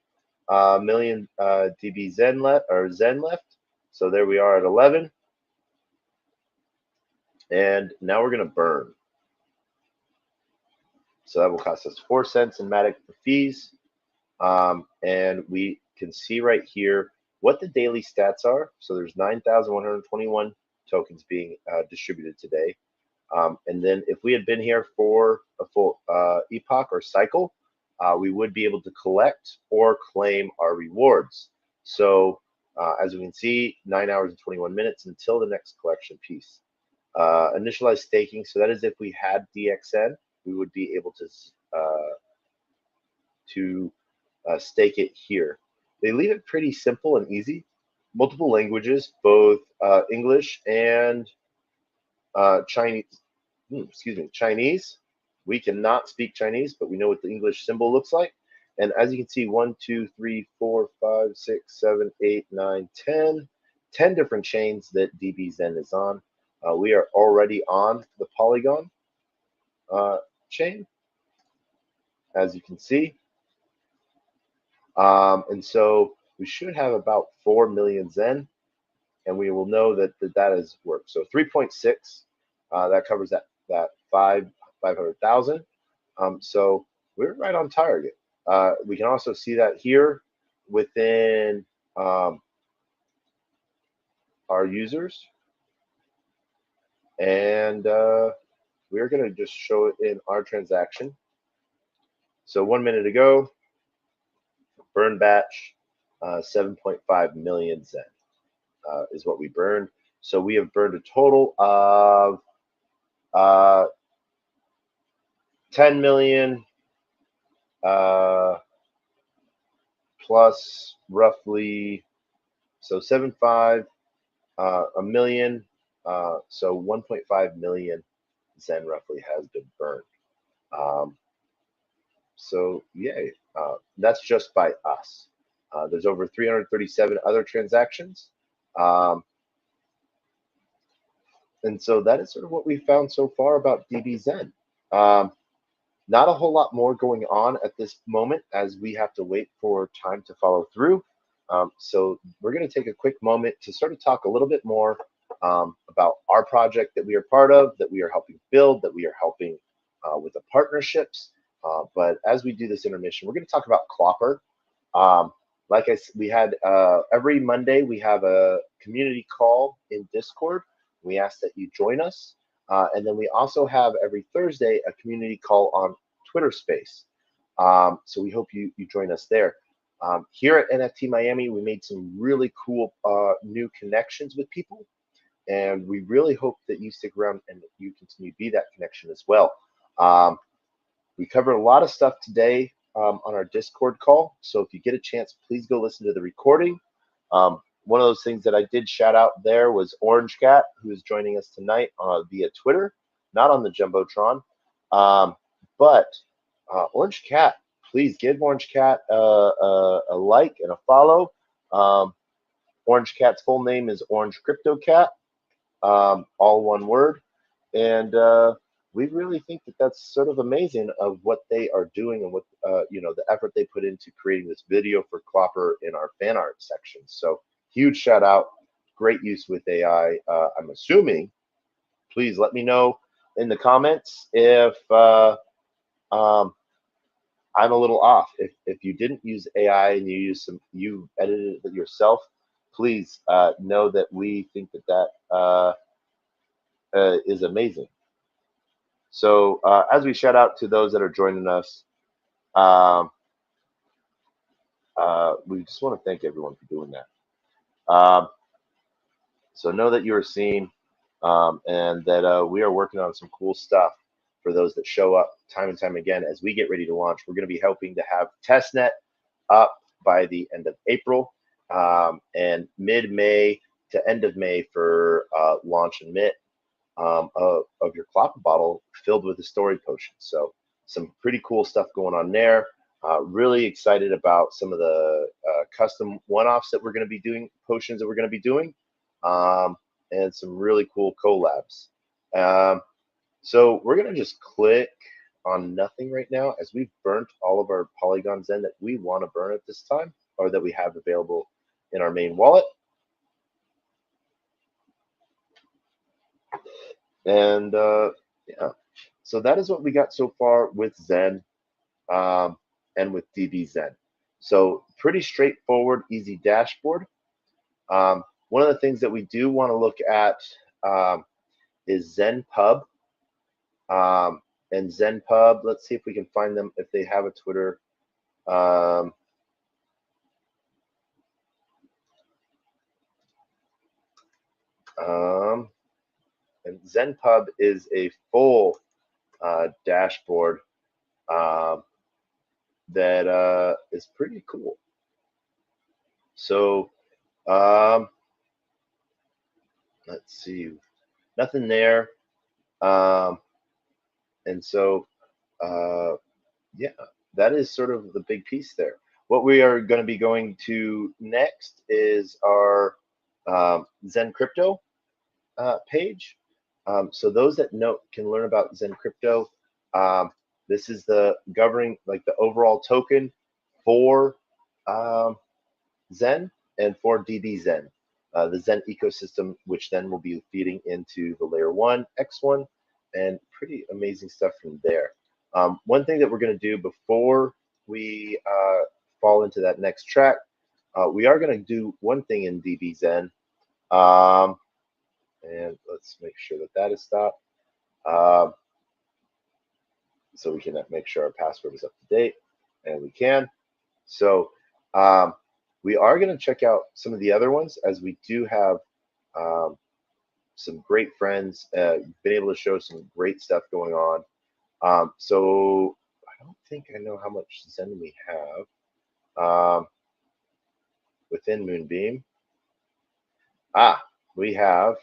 million DB Zen left, or Zen left. So there we are at 11. And now we're going to burn. So that will cost us 4 cents in Matic for fees. And we can see right here what the daily stats are. So there's 9,121 tokens being distributed today. And then if we had been here for a full epoch or cycle, we would be able to collect or claim our rewards. So as we can see, 9 hours and 21 minutes until the next collection piece. Initialized staking, so that is if we had DXN, we would be able to stake it here. They leave it pretty simple and easy. Multiple languages, both English and Chinese, excuse me, Chinese. We cannot speak Chinese, but we know what the English symbol looks like. And as you can see, 1, 2, 3, 4, 5, 6, 7, 8, 9, 10, 10 different chains that DBZen is on. We are already on the Polygon chain, as you can see. And so we should have about 4 million Zen, and we will know that that has worked. So 3.6, that covers that 500,000. So we're right on target. We can also see that here within our users, and we're going to just show it in our transaction. So 1 minute ago, burn batch, 7.5 million Zen is what we burned. So we have burned a total of 10 million plus roughly, so 7.5, a million, so 1.5 million Zen roughly has been burned. So yay, that's just by us. There's over 337 other transactions. And so that is sort of what we found so far about DBZen. Not a whole lot more going on at this moment as we have to wait for time to follow through. So we're going to take a quick moment to sort of talk a little bit more about our project that we are part of, that we are helping build, that we are helping with the partnerships. But as we do this intermission, we're going to talk about Clopper. Like I said, we had every Monday, we have a community call in Discord. We ask that you join us. And then we also have every Thursday a community call on Twitter Space. So we hope you join us there. Here at NFT Miami, we made some really cool new connections with people. And we really hope that you stick around and that you continue to be that connection as well. We covered a lot of stuff today on our Discord call. So if you get a chance, please go listen to the recording. One of those things that I did shout out there was Orange Cat, who is joining us tonight via Twitter, not on the Jumbotron. But Orange Cat, please give Orange Cat a like and a follow. Orange Cat's full name is Orange Crypto Cat, all one word. And we really think that that's sort of amazing of what they are doing and what, the effort they put into creating this video for Clopper in our fan art section. So huge shout out, great use with AI. I'm assuming, please let me know in the comments if I'm a little off. If you didn't use AI and you edited it yourself, please know that we think that is amazing. So as we shout out to those that are joining us, we just want to thank everyone for doing that. So know that you are seen and that we are working on some cool stuff for those that show up time and time again. As we get ready to launch, we're going to be helping to have testnet up by the end of April and mid-May to end of May for launch and mint of your Clopper bottle filled with the story potion. So some pretty cool stuff going on there. Really excited about some of the custom one-offs that we're going to be doing, potions that we're going to be doing, and some really cool collabs. So we're going to just click on nothing right now as we've burnt all of our polygons in that we want to burn at this time or that we have available in our main wallet. And yeah, so that is what we got so far with Zen and with DBZen. So pretty straightforward, easy dashboard. One of the things that we do want to look at is ZenPub. And ZenPub, let's see if we can find them if they have a Twitter. And ZenPub is a full dashboard that is pretty cool. So let's see, nothing there. And so, yeah, that is sort of the big piece there. What we are going to be going to next is our Zen Crypto page. So those that know can learn about Zen Crypto. Um, this is the governing, like the overall token for um, Zen and for DB Zen, the Zen ecosystem, which then will be feeding into the layer 1, X1, and pretty amazing stuff from there. One thing that we're going to do before we fall into that next track, we are going to do one thing in DB Zen. And let's make sure that that is stopped. So we can make sure our password is up to date, and we can. So we are going to check out some of the other ones, as we do have some great friends, been able to show some great stuff going on. So I don't think I know how much Zen we have within Moonbeam. We have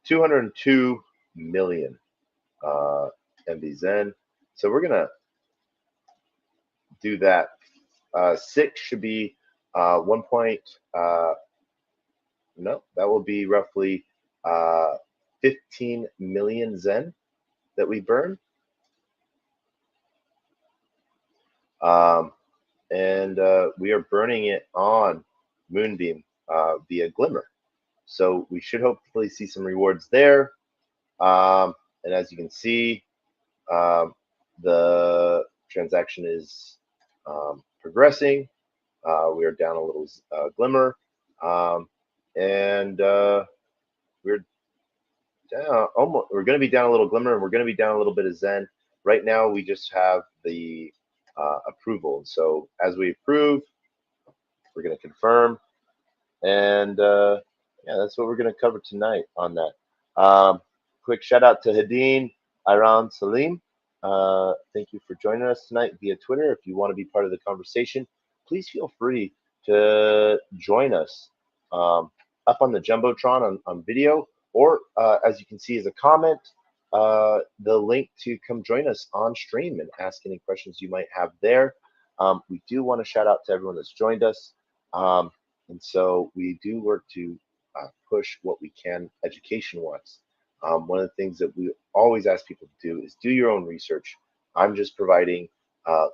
202 million MB Zen. So we're gonna do that. 6 should be 1 point. No, that will be roughly 15 million Zen that we burn. And we are burning it on Moonbeam via Glimmer. So we should hopefully see some rewards there. And as you can see, the transaction is progressing. We are down a little Glimmer, and we're down almost. We're going to be down a little Glimmer, and we're going to be down a little bit of Zen. Right now, we just have the approval. So as we approve, we're going to confirm, and yeah, that's what we're going to cover tonight on that. Quick shout out to Hadeen, Iran, Salim. Thank you for joining us tonight via Twitter. If you want to be part of the conversation, please feel free to join us up on the Jumbotron on video, or as you can see as a comment, the link to come join us on stream and ask any questions you might have there. We do want to shout out to everyone that's joined us. And so we do work to push what we can education-wise. One of the things that we always ask people to do is do your own research. I'm just providing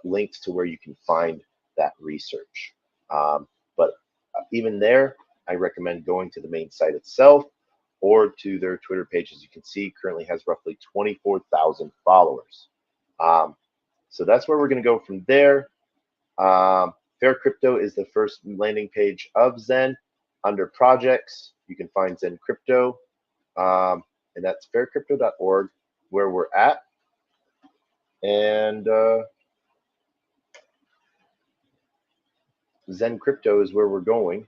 links to where you can find that research. But even there, I recommend going to the main site itself or to their Twitter page. As you can see, currently has roughly 24,000 followers. So that's where we're going to go from there. Fair Crypto is the first landing page of Zen. Under projects, you can find Zen Crypto, and that's faircrypto.org, where we're at. And Zen Crypto is where we're going.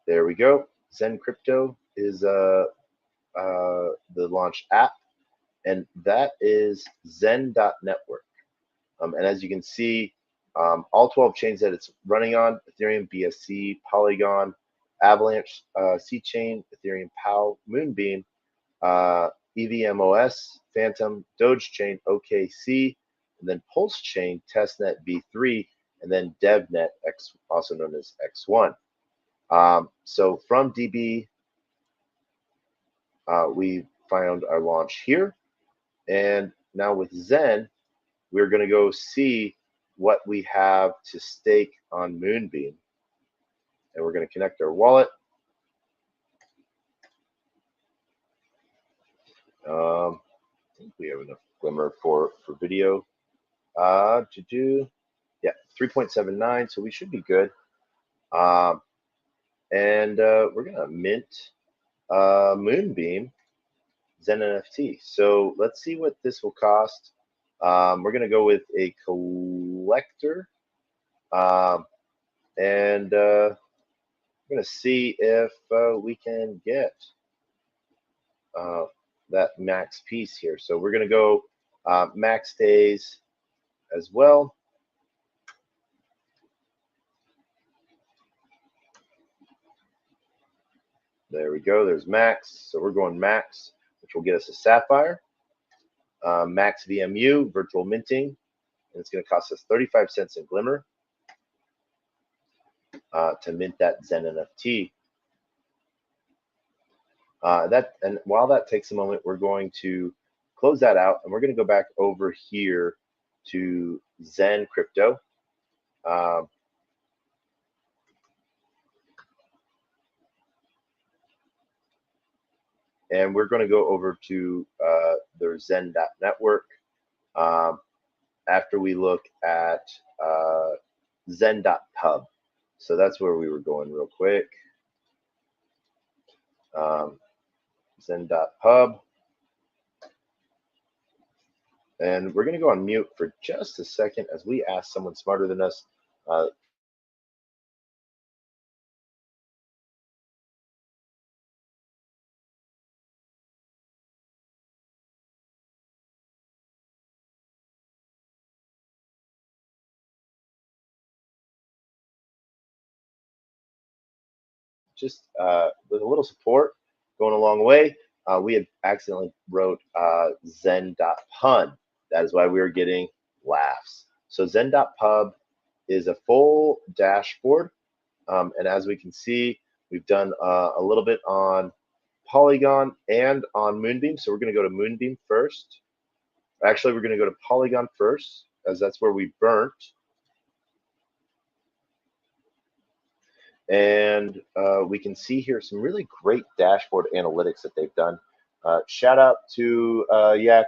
There we go. Zen Crypto is the launch app, and that is zen.network. And as you can see, all 12 chains that it's running on: Ethereum, BSC, Polygon, Avalanche, C-Chain, Ethereum POW, Moonbeam, EVMOS, Phantom, Doge Chain, OKC, and then Pulse Chain, Testnet V3, and then DevNet, also known as X1. So from DB, we found our launch here. And now with Zen, we're going to go see what we have to stake on Moonbeam. And we're going to connect our wallet. I think we have enough Glimmer for video. Yeah, 3.79, so we should be good. And we're going to mint Moonbeam Zen NFT. So let's see what this will cost. We're going to go with a collector. And we're going to see if we can get that max piece here. So we're going to go max days as well. There we go. There's max. So we're going max, which will get us a sapphire. Max VMU, virtual minting, and it's going to cost us 35 cents in Glimmer to mint that Zen NFT. And while that takes a moment, we're going to close that out, and we're going to go back over here to Zen Crypto. And we're going to go over to their Zen.network after we look at Zen.pub. So that's where we were going real quick. Zen.pub. And we're going to go on mute for just a second as we ask someone smarter than us. Just with a little support going a long way. We had accidentally wrote Zen.pun. That is why we were getting laughs. So Zen.pub is a full dashboard. And as we can see, we've done a little bit on Polygon and on Moonbeam. So we're going to go to Moonbeam first. Actually, we're going to go to Polygon first, as that's where we burnt. And we can see here some really great dashboard analytics that they've done. Shout out to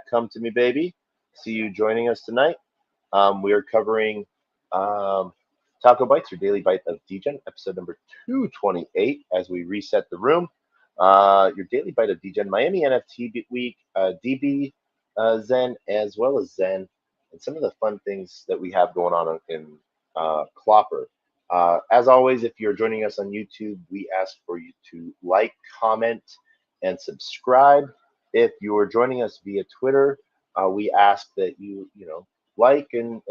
Come To Me Baby. See you joining us tonight. We are covering TacoBytes, your daily bite of Degen, episode number 228, as we reset the room. Your daily bite of Degen, Miami NFT week, DB Zen, as well as Zen, and some of the fun things that we have going on in Clopper. As always, if you're joining us on YouTube, we ask for you to like, comment, and subscribe. If you are joining us via Twitter, we ask that you like and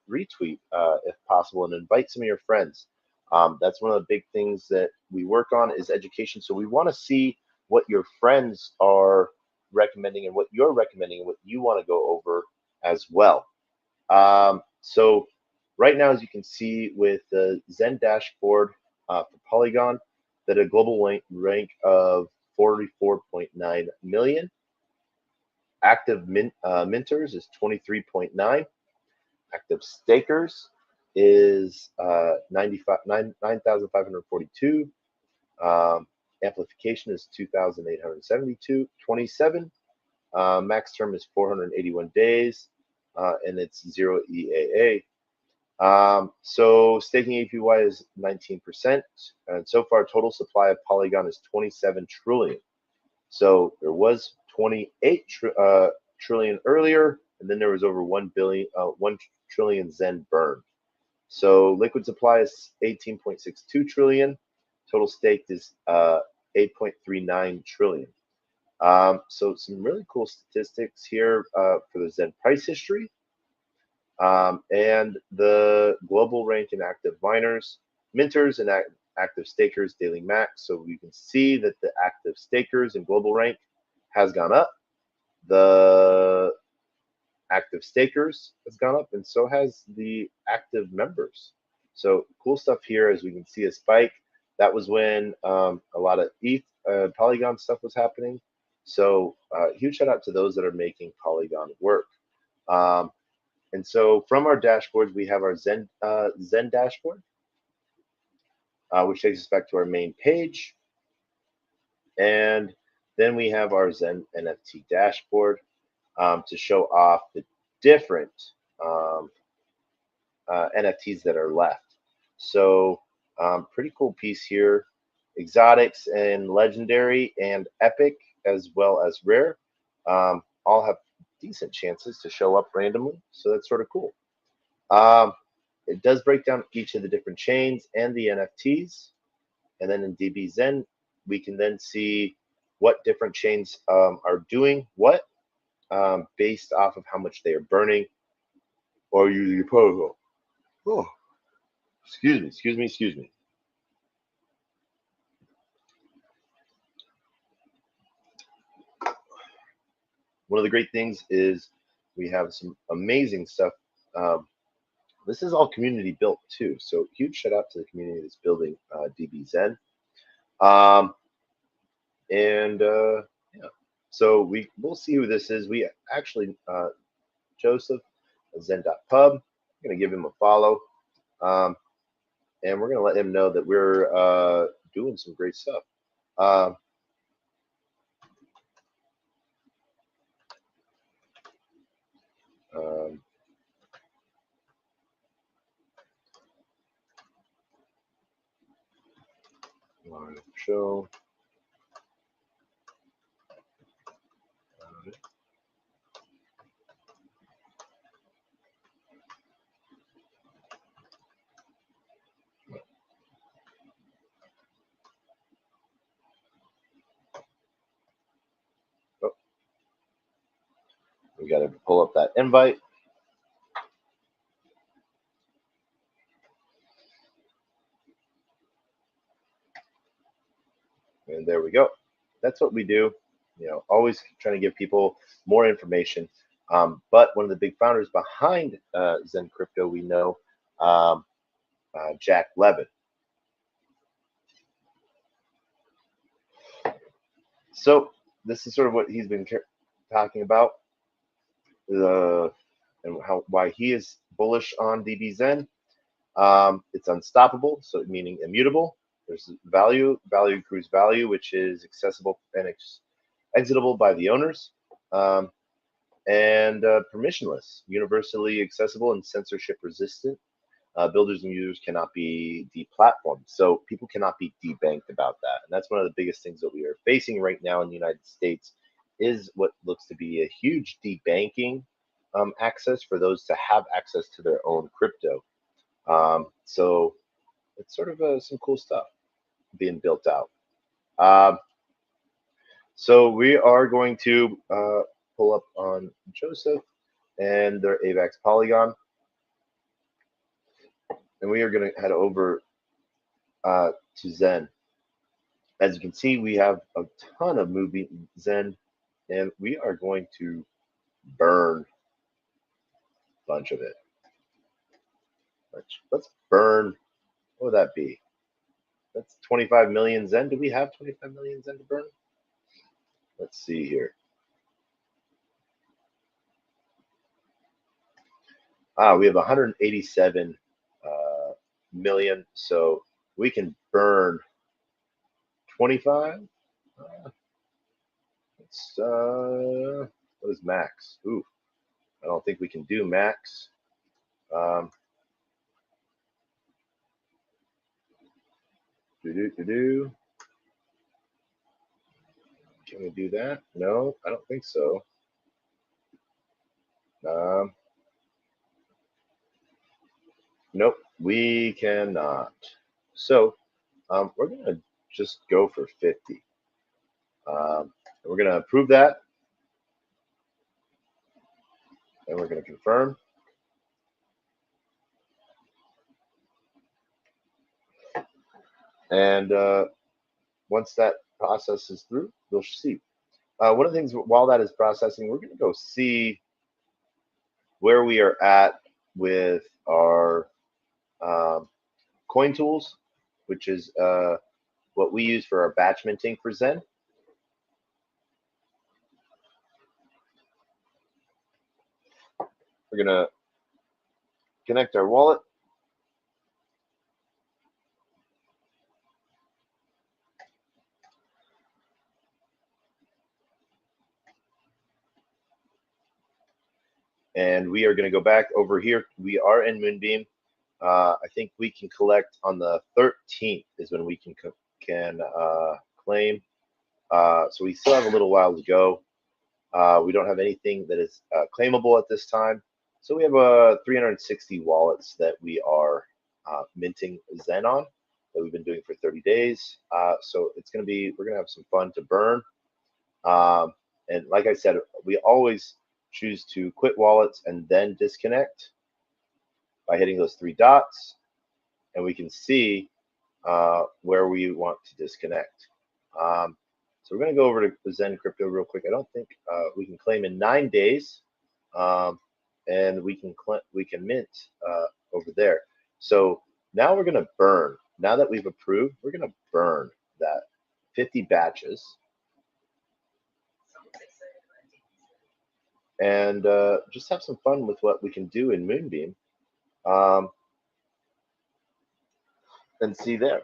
retweet if possible, and invite some of your friends. That's one of the big things that we work on is education. So we want to see what your friends are recommending and what you're recommending and what you want to go over as well. So right now, as you can see with the Zen dashboard for Polygon, that a global rank of 44.9 million. Active minters is 23.9. Active stakers is 9,542. Amplification is 2,827. Max term is 481 days, and it's 0 EAA. So staking APY is 19%, and so far total supply of Polygon is 27 trillion. So there was 28 trillion earlier, and then there was over 1 trillion Zen burned. So liquid supply is 18.62 trillion. Total staked is 8.39 trillion. So some really cool statistics here for the Zen price history. And the global rank in active miners, minters, and active stakers daily max. So you can see that the active stakers and global rank has gone up. The active stakers has gone up, and so has the active members. So cool stuff here, as we can see a spike. That was when a lot of ETH, Polygon stuff was happening. So huge shout out to those that are making Polygon work. And so from our dashboards, we have our Zen dashboard, which takes us back to our main page. And then we have our Zen NFT dashboard to show off the different NFTs that are left. So pretty cool piece here. Exotics and legendary and epic, as well as rare, all have decent chances to show up randomly. So that's sort of cool. It does break down each of the different chains and the NFTs. And then in DB Zen, we can then see what different chains are doing what based off of how much they are burning or using your protocol. Oh, excuse me. One of the great things is we have some amazing stuff. This is all community built too, so huge shout out to the community that's building DBZen. Um, and yeah, so we'll see who this is. We actually Joseph Zen.pub. I'm gonna give him a follow, and we're gonna let him know that we're doing some great stuff. Um, um, live show. Oh, we got to pull up that invite. And there we go. That's what we do. Always trying to give people more information. But one of the big founders behind Zen Crypto, we know um, Jack Levin. So this is sort of what he's been talking about, and why he is bullish on DBZen. It's unstoppable, so meaning immutable. There's value accrues value, which is accessible and exitable by the owners, and permissionless, universally accessible and censorship resistant. Builders and users cannot be deplatformed, so people cannot be debanked about that. And that's one of the biggest things that we are facing right now in the United States is what looks to be a huge debanking access for those to have access to their own crypto. So it's sort of some cool stuff being built out. So we are going to pull up on Joseph and their AVAX Polygon, and we are going to head over to Zen. As you can see, we have a ton of moving Zen, and we are going to burn a bunch of it. Let's burn. What would that be? That's 25 million Zen. Do we have 25 million Zen to burn? Let's see here. We have 187 million, so we can burn 25. What is max? Ooh, I don't think we can do max. Um, Can we do that? No, I don't think so. Nope, we cannot. So we're going to just go for 50. We're going to approve that. And we're going to confirm. And once that process is through, we'll see. One of the things while that is processing, we're going to go see where we are at with our coin tools, which is what we use for our batch minting for Zen. We're going to connect our wallet. And we are going to go back over here. We are in Moonbeam. I think we can collect on the 13th is when we can claim. So we still have a little while to go. We don't have anything that is claimable at this time. So we have 360 wallets that we are minting Zen on that we've been doing for 30 days. So it's going to be, we're going to have some fun to burn. And like I said, we always choose to quit wallets and then disconnect by hitting those three dots. And we can see where we want to disconnect. So we're going to go over to Zen Crypto real quick. I don't think we can claim in 9 days, and we can mint over there. So now we're going to burn. Now that we've approved, we're going to burn that 50 batches. And just have some fun with what we can do in Moonbeam, and see there.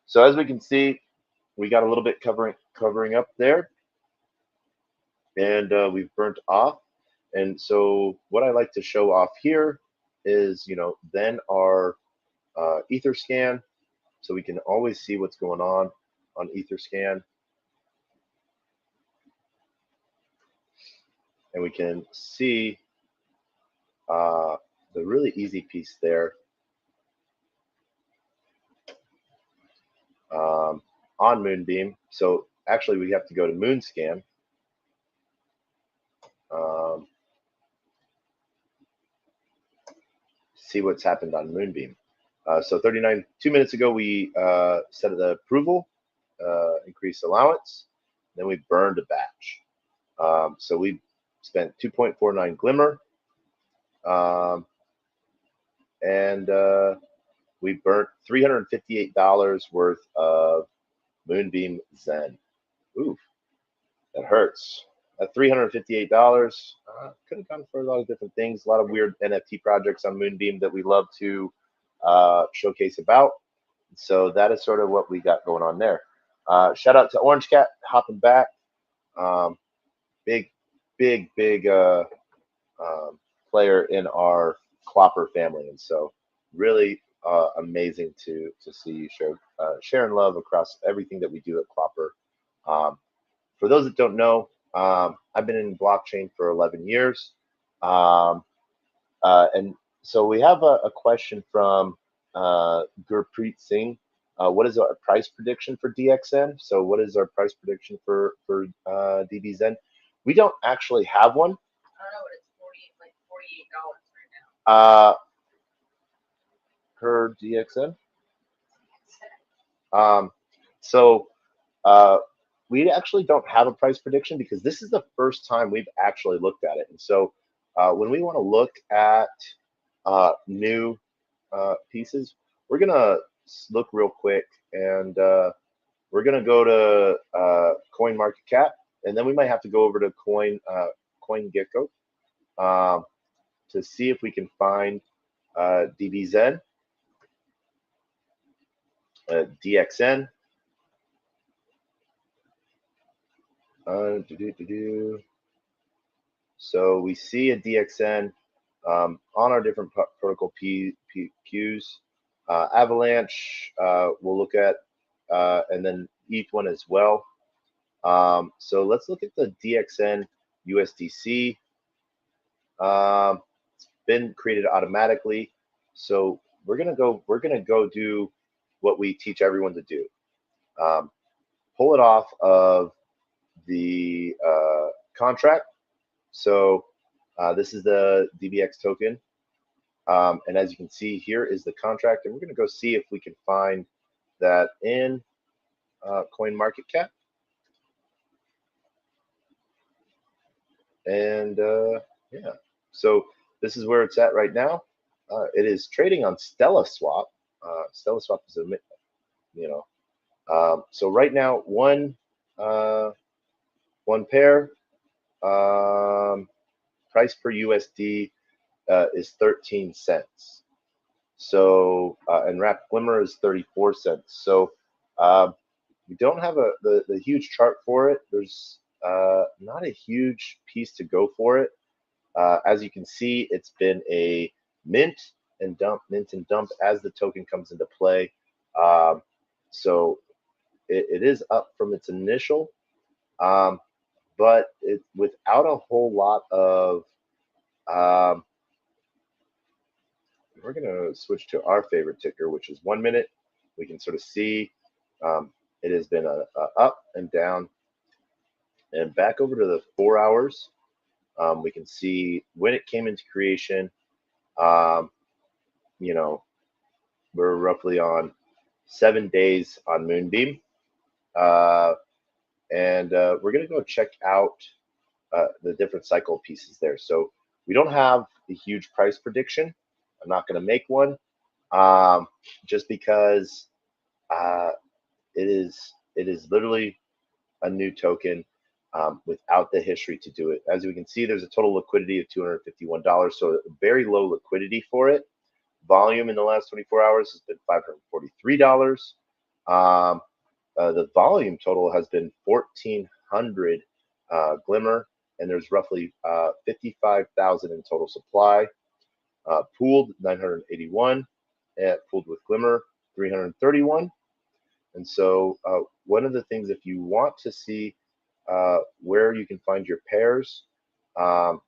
So as we can see, we got a little bit covering up there, and we've burnt off. And so what I like to show off here is, then our Etherscan, so we can always see what's going on Etherscan. And we can see the really easy piece there on Moonbeam. So actually we have to go to Moonscan. See what's happened on Moonbeam. So 2 minutes ago, we set the approval, increased allowance, then we burned a batch. So we spent 2.49 Glimmer, and we burnt $358 worth of Moonbeam Zen. Oof, that hurts. At $358, could have gone for a lot of different things, a lot of weird NFT projects on Moonbeam that we love to showcase about. So that is sort of what we got going on there. Shout out to Orange Cat hopping back. Big player in our Clopper family, and so really amazing to see you sharing love across everything that we do at Clopper. For those that don't know, I've been in blockchain for 11 years. And so we have a question from Gurpreet Singh. What is our price prediction for DXN? So what is our price prediction for DBZen? We don't actually have one. I don't know, but it's $48 right now. Per DXN. We actually don't have a price prediction because this is the first time we've actually looked at it. And so when we want to look at new pieces, we're going to look real quick, and we're going to go to CoinMarketCap, and then we might have to go over to CoinGecko to see if we can find DBZen, DXN. So we see a DXN on our different protocol queues. Avalanche, we'll look at, and then ETH1 as well. So let's look at the DXN USDC. It's been created automatically. So we're gonna go do what we teach everyone to do. Pull it off of the contract. So this is the DBX token. And as you can see, here is the contract. And we're going to go see if we can find that in CoinMarketCap. And yeah, so this is where it's at right now. It is trading on StellaSwap. StellaSwap is so right now, one pair, price per USD is 13 cents. So and Wrapped Glimmer is 34 cents. So we don't have the huge chart for it. There's not a huge piece to go for it. As you can see, it's been a mint and dump as the token comes into play. So it is up from its initial, but without a whole lot of. We're going to switch to our favorite ticker, which is 1 minute. We can sort of see it has been a up and down, and back over to the 4 hours. We can see when it came into creation. We're roughly on 7 days on Moonbeam. and we're going to go check out the different cycle pieces there. So we don't have a huge price prediction. I'm not going to make one, just because uh, it is literally a new token without the history to do it. As we can see, there's a total liquidity of $251, so very low liquidity for it. Volume in the last 24 hours has been $543. The volume total has been 1,400 Glimmer, and there's roughly 55,000 in total supply. Pooled 981, pooled with Glimmer 331. And so one of the things, if you want to see where you can find your pairs, um,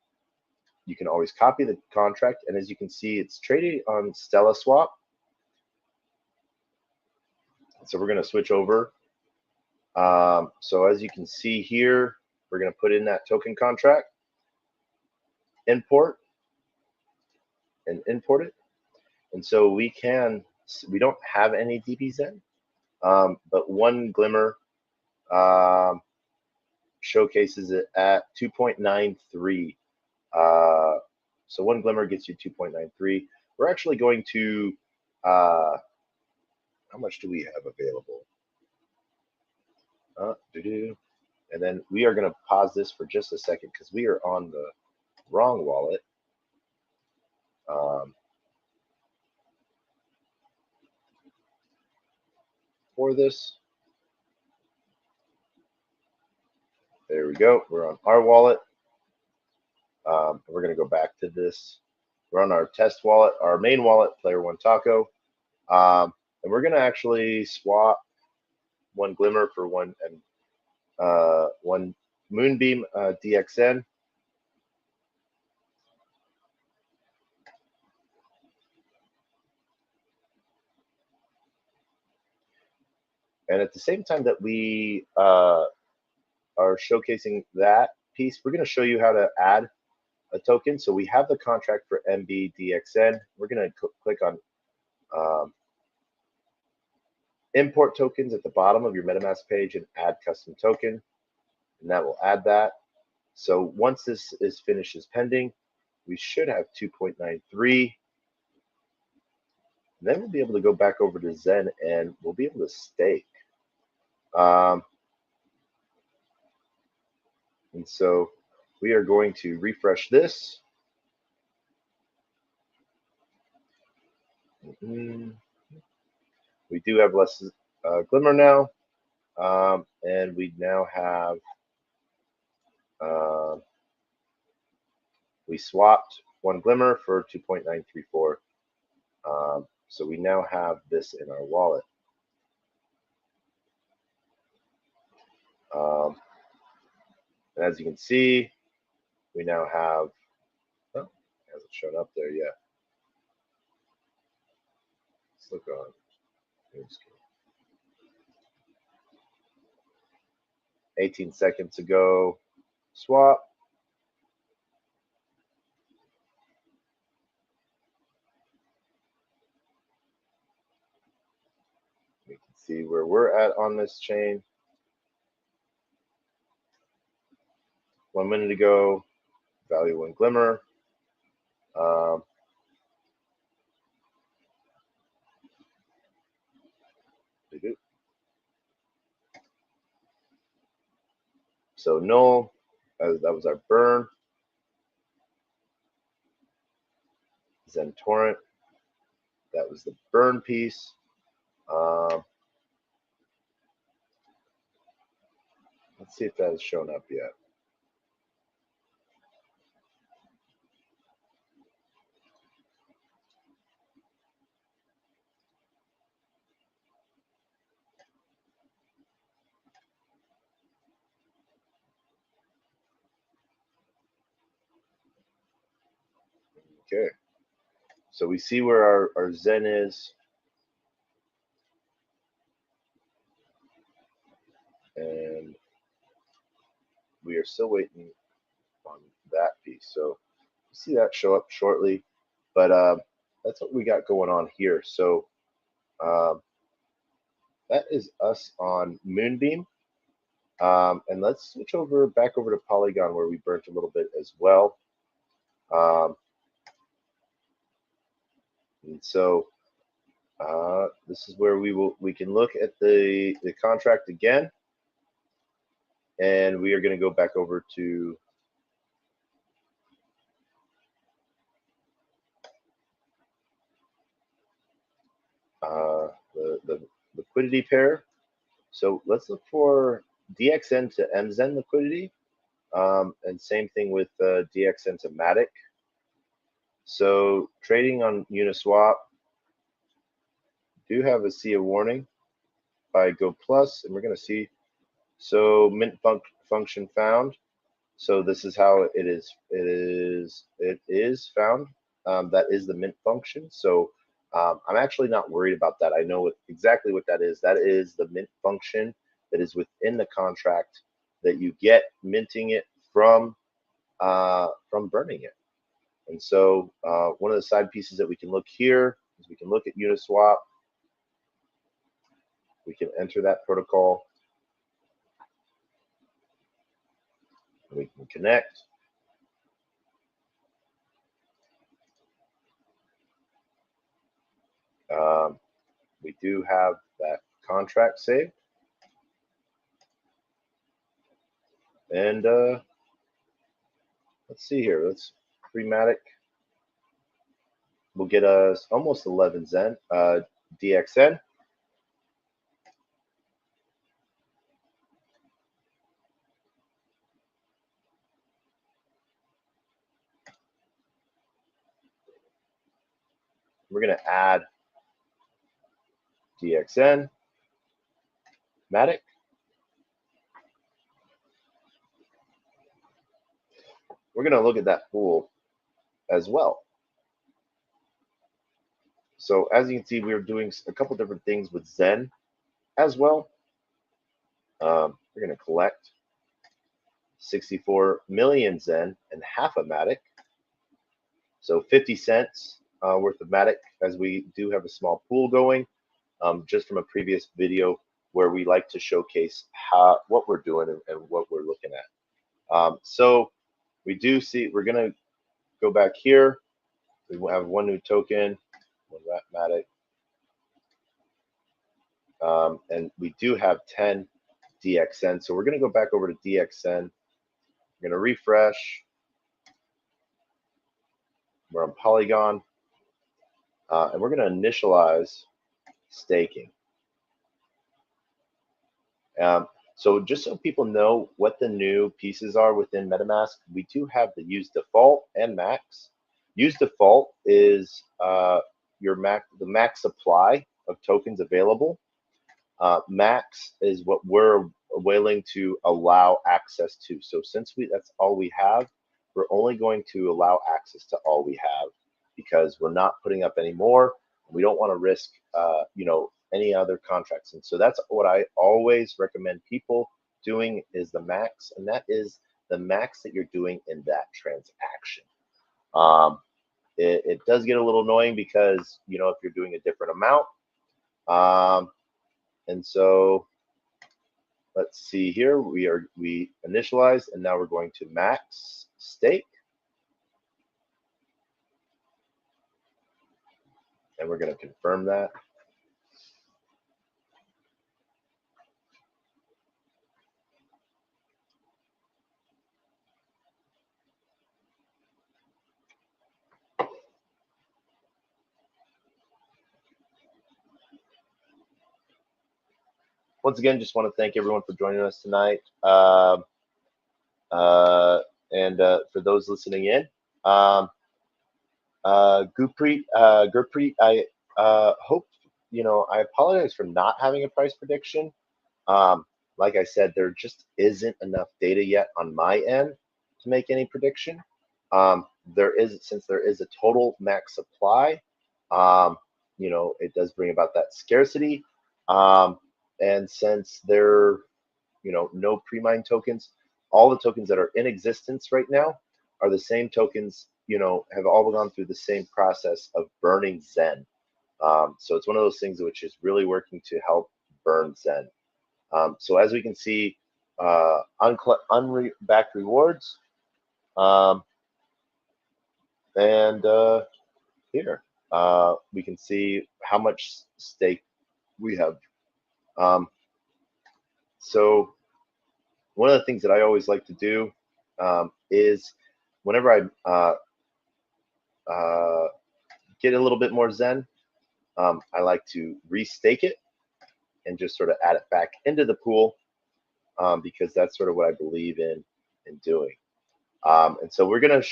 you can always copy the contract. And as you can see, it's traded on Stella Swap. So we're going to switch over. So as you can see here, we're going to put in that token contract, import, and import it. And so we don't have any DBZen, but one Glimmer showcases it at 2.93. So one Glimmer gets you 2.93. We're actually going to, how much do we have available? And then we are going to pause this for just a second because we are on the wrong wallet. For this. There we go. We're on our wallet. We're going to go back to this. We're on our test wallet, our main wallet, Player One Taco. And we're going to actually swap one Glimmer for one Moonbeam DXN. And at the same time that we are showcasing that piece, we're going to show you how to add a token. So we have the contract for MBDXN. We're going to click on import tokens at the bottom of your MetaMask page and add custom token. And that will add that. So once this is finished as pending, we should have 2.93. Then we'll be able to go back over to Zen and we'll be able to stake. And so we are going to refresh this. We do have less Glimmer now. And we now have, we swapped one Glimmer for 2.934. So we now have this in our wallet. And as you can see, we now have, oh, it hasn't shown up there yet. Let's look on. 18 seconds ago, swap. We can see where we're at on this chain. 1 minute ago, value one Glimmer. So null, that was our burn. Zen torrent, that was the burn piece. Let's see if that has shown up yet. Okay, so we see where our Zen is. And we are still waiting on that piece. So see that show up shortly. But that's what we got going on here. So that is us on Moonbeam. And let's switch back over to Polygon where we burnt a little bit as well. And so this is where we can look at the contract again, and we are going to go back over to the liquidity pair. So let's look for DXN to MZen liquidity, and same thing with DXN to Matic. So trading on Uniswap, do have a see a warning by Go Plus, and we're going to see, so mint function found. So this is how it is found. That is the mint function. So I'm actually not worried about that. I know exactly what that is. That is the mint function that is within the contract that you get minting it from burning it. And so one of the side pieces that we can look here is we can look at Uniswap. We can enter that protocol. We can connect. We do have that contract saved. And let's see here. Let's Matic. We'll get us almost 11 Zen, DXN. We're going to add DXN, Matic. We're going to look at that pool as well. So as you can see, we're doing a couple different things with Zen as well. We're going to collect 64 million Zen and half a Matic. So 50 cents worth of Matic, as we do have a small pool going, just from a previous video where we like to showcase what we're doing and what we're looking at. So we do see, we're going to go back here. We have one new token, one Matic. And we do have 10 DXN. So we're going to go back over to DXN. We're going to refresh. We're on Polygon. And we're going to initialize staking. So just so people know what the new pieces are within MetaMask, we do have the use default and max. Use default is the max supply of tokens available. Max is what we're willing to allow access to. So since that's all we have, we're only going to allow access to all we have, because we're not putting up any more. We don't want to risk, any other contracts. And so that's what I always recommend people doing, is the max, and that is the max that you're doing in that transaction. It does get a little annoying because, if you're doing a different amount. And so let's see here, we initialized, and now we're going to max stake. And we're going to confirm that. Once again, just want to thank everyone for joining us tonight. And for those listening in, Gurpreet, I hope, I apologize for not having a price prediction. Like I said, there just isn't enough data yet on my end to make any prediction. Since there is a total max supply, it does bring about that scarcity. And since there, no pre-mine tokens, all the tokens that are in existence right now are the same tokens, have all gone through the same process of burning Zen. So it's one of those things which is really working to help burn Zen. So as we can see, back rewards. Um, and here we can see how much stake we have. Um, so one of the things that I always like to do is whenever I get a little bit more Zen, I like to restake it and just sort of add it back into the pool because that's sort of what I believe in doing. And so we're gonna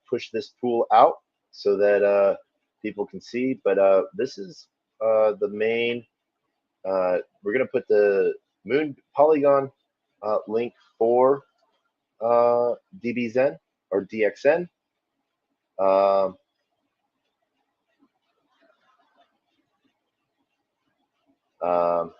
push this pool out so that people can see. But this is the main. We're gonna put the Moon Polygon link for DBZen or DXN. Um, um,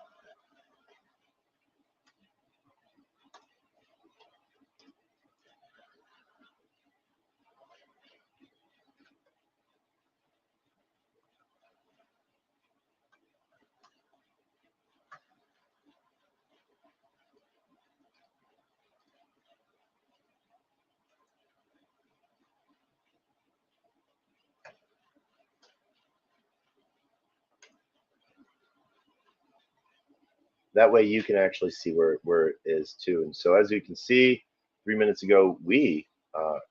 that way you can actually see where it is too. And so as you can see, 3 minutes ago we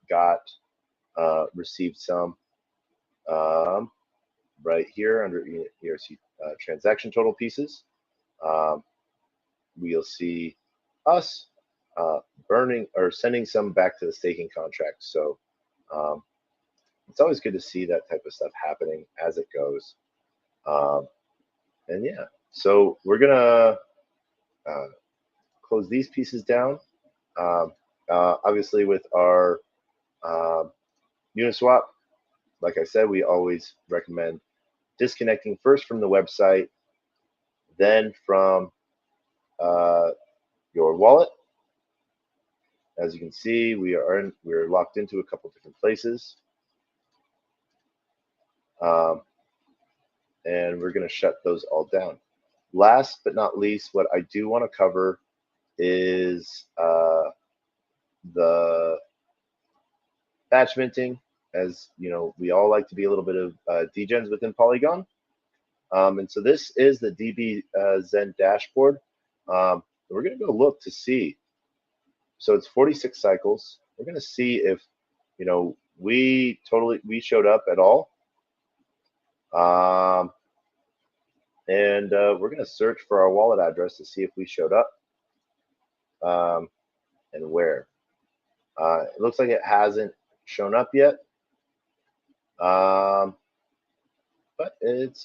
got received some right here under ERC transaction total pieces. Um, we'll see us burning or sending some back to the staking contract. So um, it's always good to see that type of stuff happening as it goes. And yeah, so we're gonna close these pieces down. Um, obviously, with our Uniswap, like I said, we always recommend disconnecting first from the website, then from your wallet. As you can see, we're locked into a couple different places, and we're going to shut those all down. Last but not least, what I do want to cover is the batch minting. As you know, we all like to be a little bit of degens within Polygon. And so this is the DB Zen dashboard. We're going to go look to see. So it's 46 cycles. We're going to see if, you know, we showed up at all. And we're going to search for our wallet address to see if we showed up and where. It looks like it hasn't shown up yet. But it's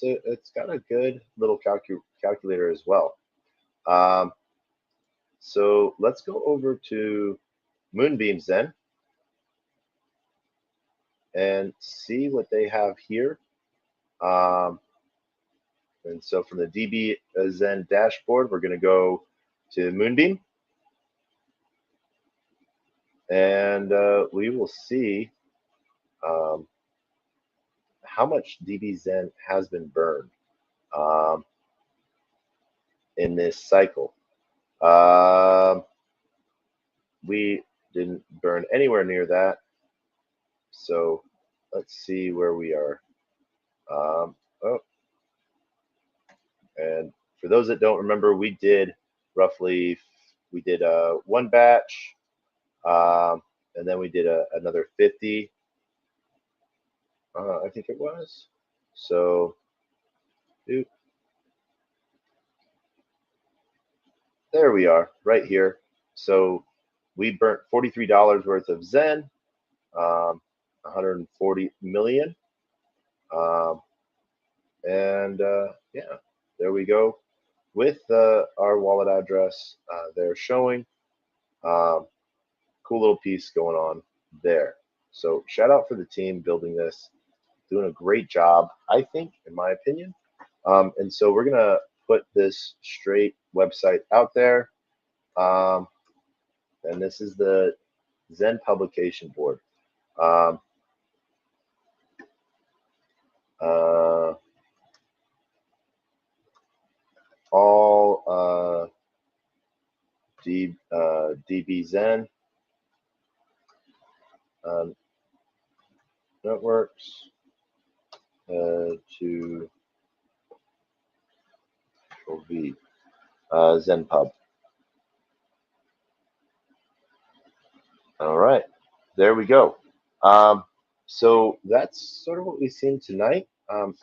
got a good little calculator as well. So let's go over to Moonbeams then and see what they have here. And so from the DB Zen dashboard, we're going to go to Moonbeam. And we will see how much DB Zen has been burned in this cycle. We didn't burn anywhere near that. So let's see where we are. And for those that don't remember, we did one batch, and then we did another 50. I think it was. So, there we are, right here. So we burnt $43 worth of Zen, 140 million. And yeah, there we go with our wallet address there showing. Cool little piece going on there. So shout out for the team building this, doing a great job, I think, in my opinion. And so we're going to put this straight website out there. And this is the Zen publication board. All DB Zen networks to Control V Zen Pub. All right, there we go. So that's sort of what we've seen tonight.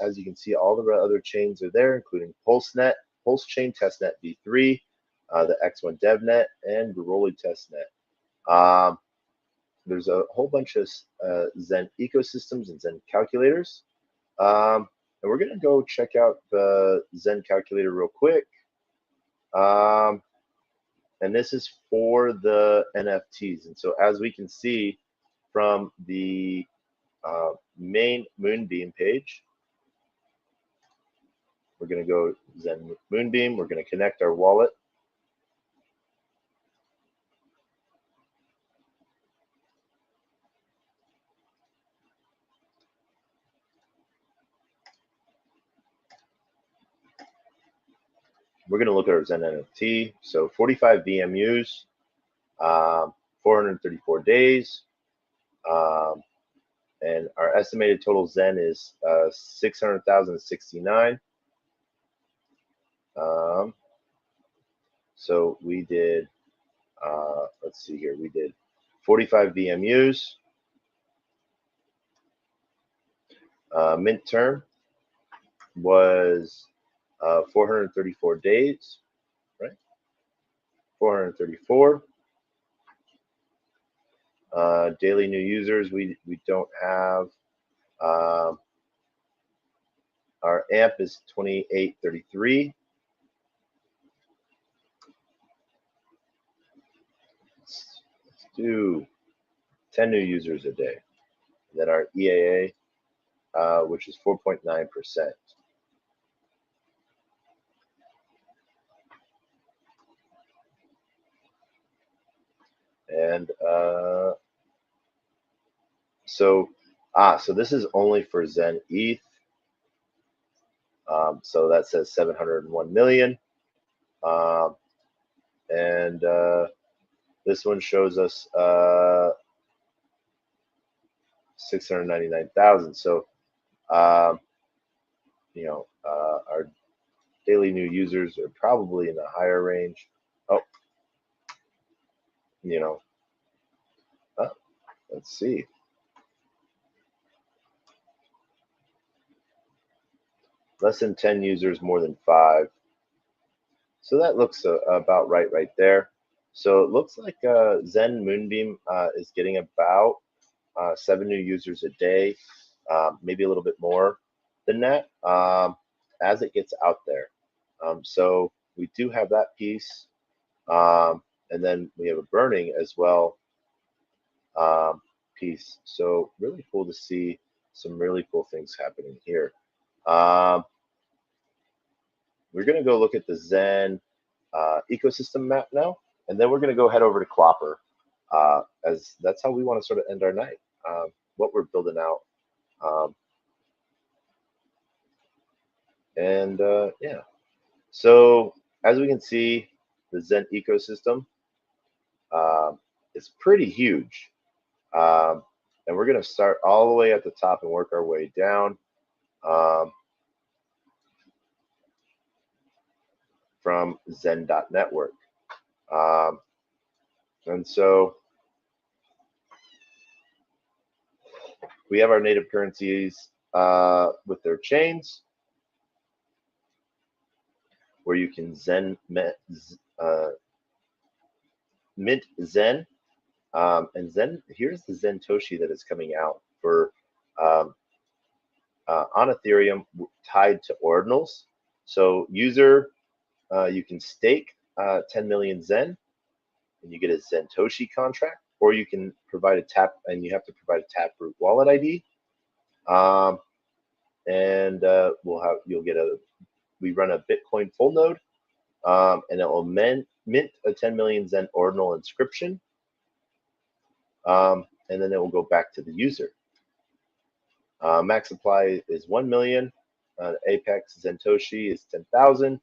As you can see, all the other chains are there, including PulseNet, Pulse Chain Testnet v3, the X1 DevNet, and Garoli Testnet. There's a whole bunch of Zen ecosystems and Zen calculators. And we're going to go check out the Zen calculator real quick. And this is for the NFTs. And so as we can see from the main Moonbeam page, we're going to go Zen Moonbeam. We're going to connect our wallet. We're going to look at our Zen NFT. So 45 VMUs, 434 days. And our estimated total Zen is 600,069. So we did, let's see here, we did 45 VMUs. Mint term was 434 days, right? 434. Daily new users, we don't have. Our AMP is 2833. Let's do 10 new users a day. And then our EAA, which is 4.9%. And so this is only for Zen ETH. So that says 701 million. And this one shows us 699,000. So, you know, our daily new users are probably in the higher range. Oh, you know, let's see. Less than 10 users, more than 5. So that looks about right there. So it looks like Zen Moonbeam is getting about 7 new users a day, maybe a little bit more than that as it gets out there. So we do have that piece. And then we have a burning as well piece. So really cool to see some really cool things happening here. We're going to go look at the Zen ecosystem map now, and then we're going to go head over to Clopper, as that's how we want to sort of end our night, what we're building out. Yeah, so as we can see, the Zen ecosystem is pretty huge. And we're going to start all the way at the top and work our way down. From Zen.network. And so we have our native currencies with their chains, where you can mint Zen. And Zen, here's the Zen Toshi that is coming out for on Ethereum tied to ordinals. So user, you can stake 10 million Zen, and you get a Zen Toshi contract, or you can provide a tap, and you have to provide a Taproot wallet ID. And we run a Bitcoin full node, and it will mint a 10 million Zen ordinal inscription. And then it will go back to the user. Max supply is 1 million. Apex Zentoshi is 10,000.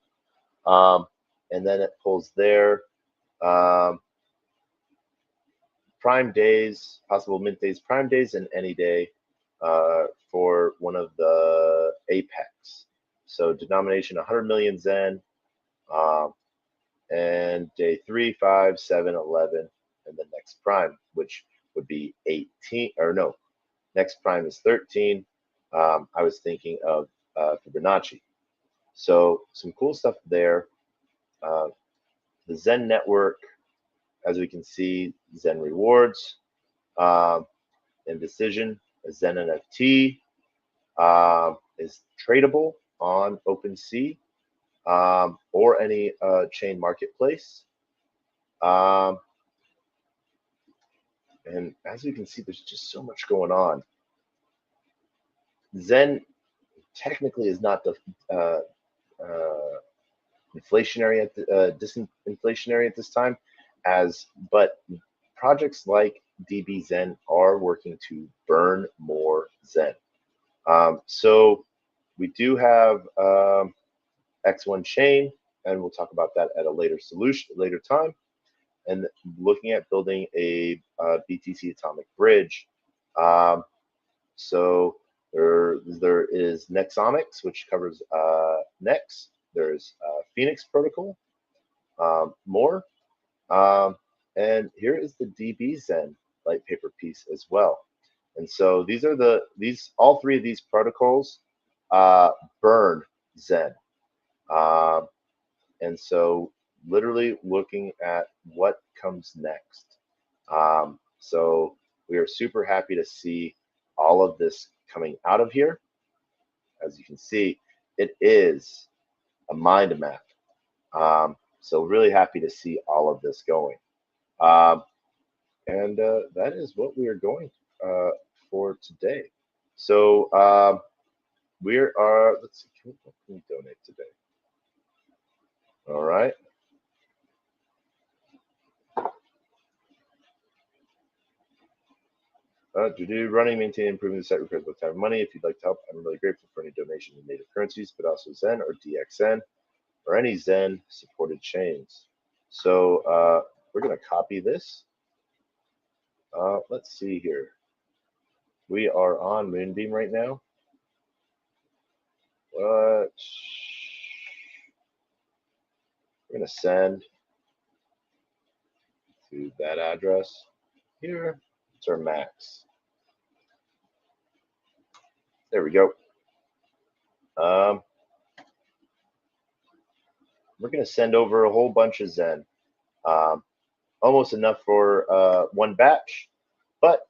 And then it pulls there Um, prime days, possible mint days, prime days, and any day for one of the apex. So denomination 100 million Zen, um, and day 3, 5, 7, 11, and the next prime, which would be 18, or no, next prime is 13. I was thinking of Fibonacci. So some cool stuff there. Uh, the Zen network, as we can see, Zen rewards, and decision, a Zen NFT is tradable on OpenSea or any chain marketplace. Um, and as we can see, there's just so much going on. Zen technically is not the inflationary at the, disinflationary at this time, but projects like DB Zen are working to burn more Zen. So we do have X1 chain, and we'll talk about that at a later time. And looking at building a BTC atomic bridge. So there is Nexonics, which covers Nex. There's Phoenix Protocol, more. And here is the DB Zen light paper piece as well. And so all three of these protocols burn Zen. And so literally looking at what comes next. So we are super happy to see all of this coming out of here. As you can see, it is a mind map. So really happy to see all of this going. And that is what we are going for today. So let's see, what can we donate today? All right. Running, maintaining, improving the site requires both time and money. If you'd like to help, I'm really grateful for any donations in native currencies, but also Zen or DXN or any Zen supported chains. So we're going to copy this. Let's see here. We are on Moonbeam right now. We're going to send to that address here. It's our max. There we go. We're going to send over a whole bunch of Zen. Almost enough for one batch, but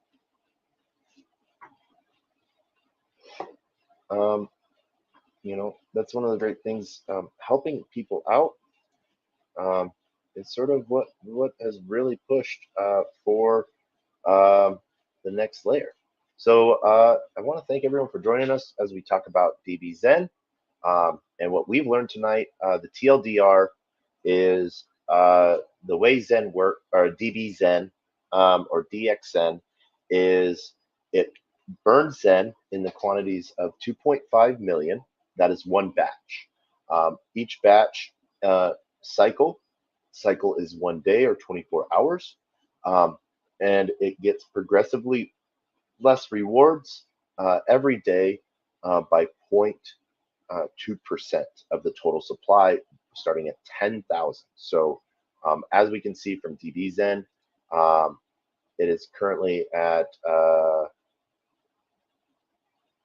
that's one of the great things. Helping people out is sort of what has really pushed for the next layer. So I want to thank everyone for joining us as we talk about DB Zen. And what we've learned tonight, the TLDR is the way Zen work, or DB Zen or DXN, is it burns Zen in the quantities of 2.5 million. That is one batch. Each batch cycle is 1 day or 24 hours. And it gets progressively less rewards every day by 0.2% of the total supply, starting at 10,000. So as we can see from DB Zen, it is currently at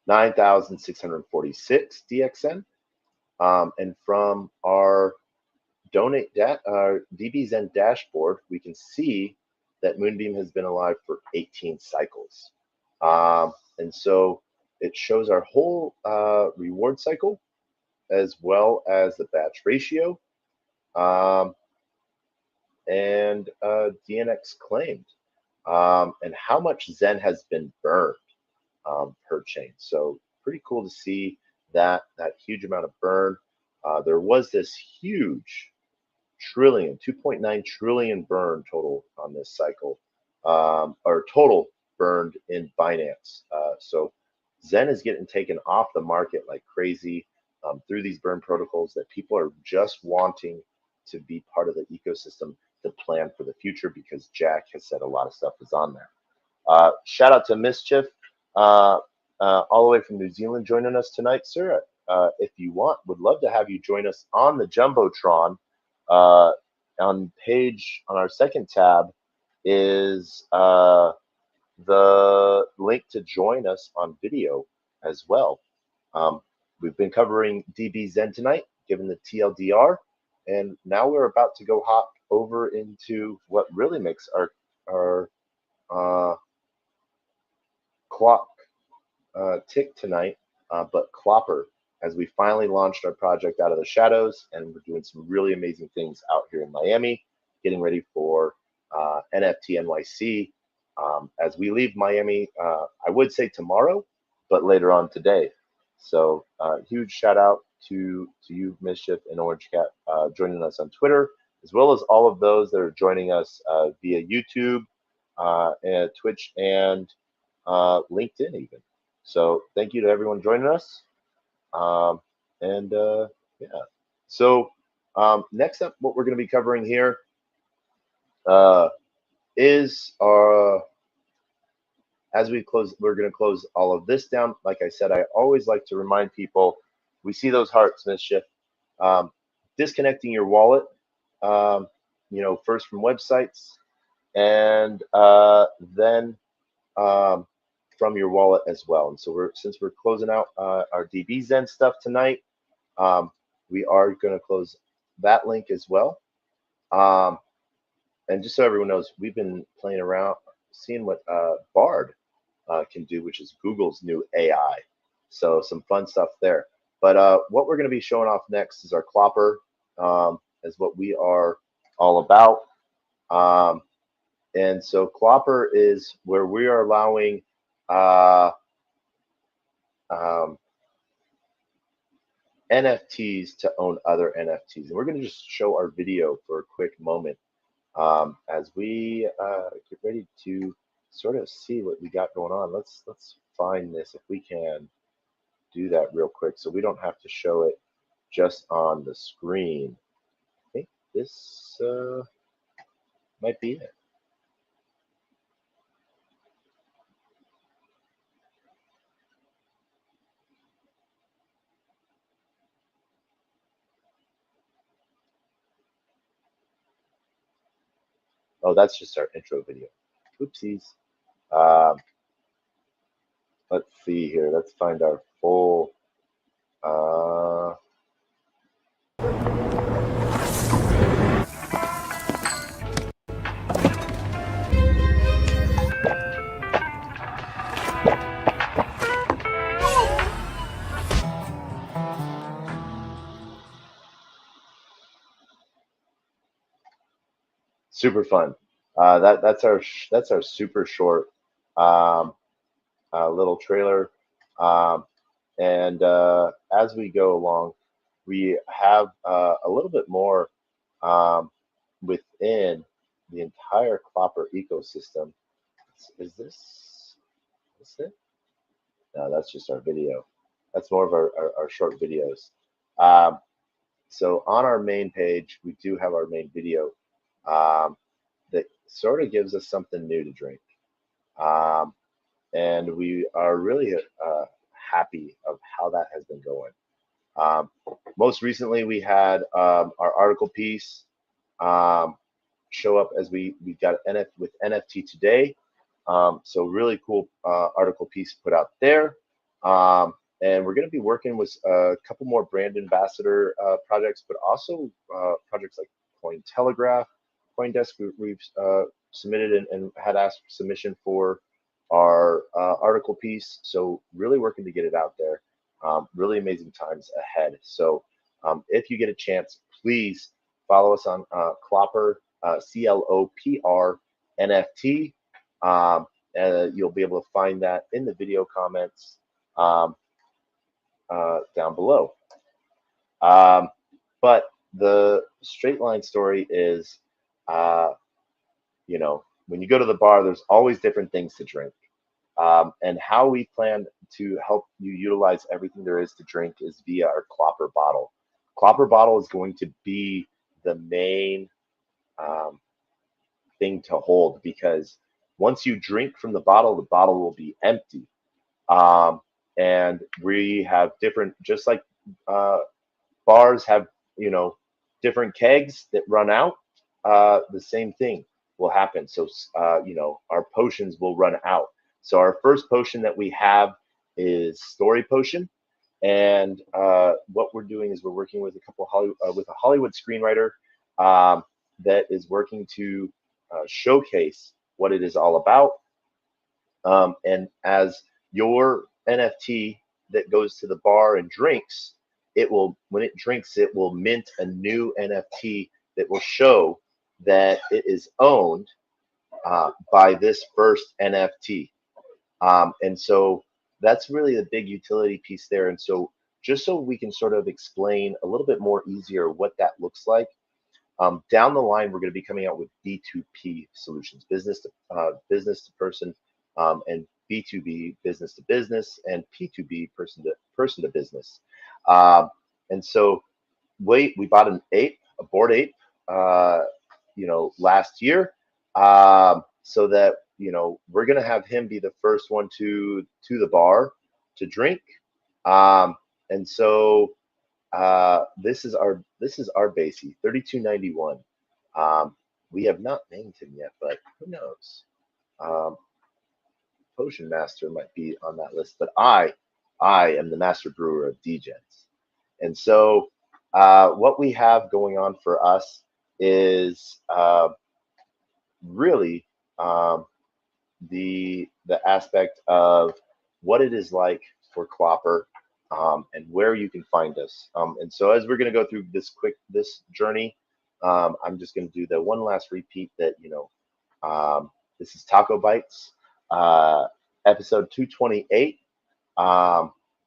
9,646 DXN. And from our DB Zen dashboard, we can see that Moonbeam has been alive for 18 cycles. And so it shows our whole reward cycle as well as the batch ratio and DNX claimed and how much Zen has been burned per chain. So pretty cool to see that huge amount of burn. There was this huge 2.9 trillion burn total on this cycle, or total burned in Binance. So Zen is getting taken off the market like crazy through these burn protocols that people are just wanting to be part of the ecosystem the plan for the future, because Jack has said a lot of stuff is on there. Shout out to Mischief, all the way from New Zealand, joining us tonight, sir. If you want, would love to have you join us on the Jumbotron. On our second tab is the link to join us on video as well. We've been covering DB Zen tonight, given the TLDR, and now we're about to go hop over into what really makes our clock tick tonight, but Clopper, as we finally launched our project out of the shadows, and we're doing some really amazing things out here in Miami, getting ready for NFT NYC. As we leave Miami, I would say tomorrow, but later on today. So huge shout out to you, Mischief and Orange Cat, joining us on Twitter, as well as all of those that are joining us via YouTube, and Twitch, and LinkedIn even. So thank you to everyone joining us. Yeah. So next up, what we're going to be covering here is our, as we close, we're going to close all of this down. Like I said, I always like to remind people, we see those hearts, Mischief. Disconnecting your wallet, first from websites, and then from your wallet as well. And so since we're closing out our DB Zen stuff tonight, we are going to close that link as well. And just so everyone knows, we've been playing around, seeing what Bard can do, which is Google's new AI. So some fun stuff there. But what we're going to be showing off next is our Clopper, is what we are all about. And so Clopper is where we are allowing NFTs to own other NFTs. And we're going to just show our video for a quick moment as we get ready to sort of see what we got going on. Let's find this, if we can do that real quick, so we don't have to show it just on the screen. I think this might be it. Oh, that's just our intro video. Oopsies. Let's see here. Let's find our full. Super fun. That's our super short little trailer. And as we go along, we have a little bit more within the entire Clopper ecosystem. Is this it? No, that's just our video. That's more of our short videos. So on our main page, we do have our main video that sort of gives us something new to drink. And we are really happy of how that has been going. Most recently, we had our article piece show up as we got with NFT today. So really cool article piece put out there. And we're going to be working with a couple more brand ambassador projects, but also projects like Cointelegraph, CoinDesk. We've submitted and had asked for submission for our article piece. So really working to get it out there. Really amazing times ahead. So if you get a chance, please follow us on Clopper, CLOPR NFT. You'll be able to find that in the video comments down below. But the straight line story is, when you go to the bar, there's always different things to drink. And how we plan to help you utilize everything there is to drink is via our Clopper bottle. Clopper bottle is going to be the main thing to hold, because once you drink from the bottle will be empty. Um, and we have different, just like uh, bars have, different kegs that run out. The same thing will happen. So, our potions will run out. So our first potion that we have is Story Potion, and what we're doing is we're working with with a Hollywood screenwriter that is working to showcase what it is all about. And as your NFT that goes to the bar and drinks, when it drinks, it will mint a new NFT that will show that it is owned by this first NFT. And so that's really the big utility piece there. And so just so we can sort of explain a little bit more easier what that looks like, down the line, we're going to be coming out with B2P solutions, business to person, and B2B, business to business, and P2B, person to business. Um, and so we bought a board ape, last year, so that we're going to have him be the first one to the bar to drink. And so this is our basey, 3291. We have not named him yet, but who knows? Um, Potion Master might be on that list, but I am the master brewer of Degens. And so what we have going on for us is really um, the aspect of what it is like for Clopper, and where you can find us. And so as we're going to go through this journey, I'm just going to do the one last repeat that this is TacoBytes, episode 228.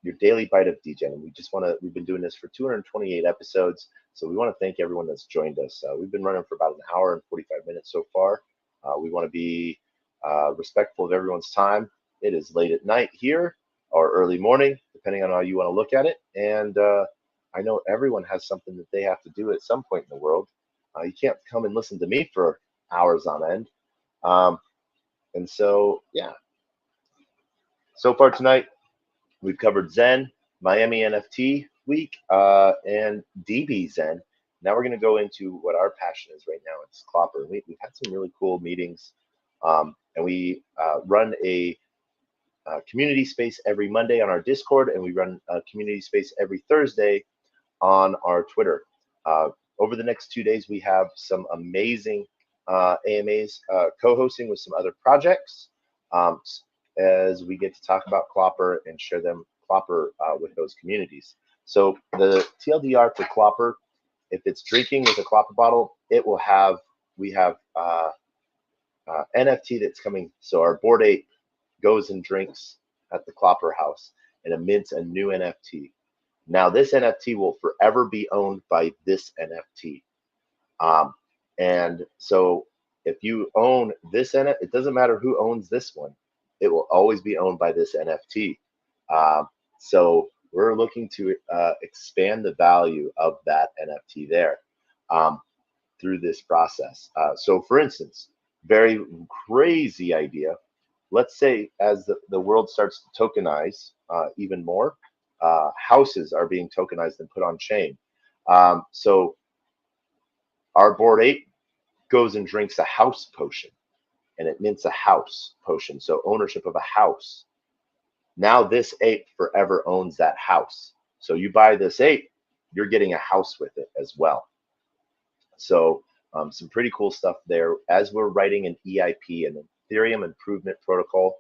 Your daily bite of Degen. And we've been doing this for 228 episodes. So we want to thank everyone that's joined us. We've been running for about an hour and 45 minutes so far. We want to be respectful of everyone's time. It is late at night here or early morning, depending on how you want to look at it. And I know everyone has something that they have to do at some point in the world. You can't come and listen to me for hours on end. And so, yeah. So far tonight, we've covered Zen, Miami NFT Week, and DB Zen. Now we're going to go into what our passion is right now. It's Clopper. We've had some really cool meetings, and we run a community space every Monday on our Discord, and we run a community space every Thursday on our Twitter. Over the next 2 days, we have some amazing AMAs co-hosting with some other projects, as we get to talk about Clopper and share Clopper with those communities. So the TLDR for Clopper, if it's drinking with a Clopper bottle, we have NFT that's coming. So our board ape goes and drinks at the Clopper house and it mints a new NFT. Now this NFT will forever be owned by this NFT. And so if you own this NFT, it doesn't matter who owns this one. It will always be owned by this NFT. So we're looking to expand the value of that NFT there through this process. So for instance, very crazy idea. Let's say as the world starts to tokenize even more, houses are being tokenized and put on chain. So our board ape goes and drinks a house potion, and it mints a house potion, so ownership of a house. Now this ape forever owns that house. So you buy this ape, you're getting a house with it as well. So some pretty cool stuff there. As we're writing an EIP, an Ethereum Improvement Protocol,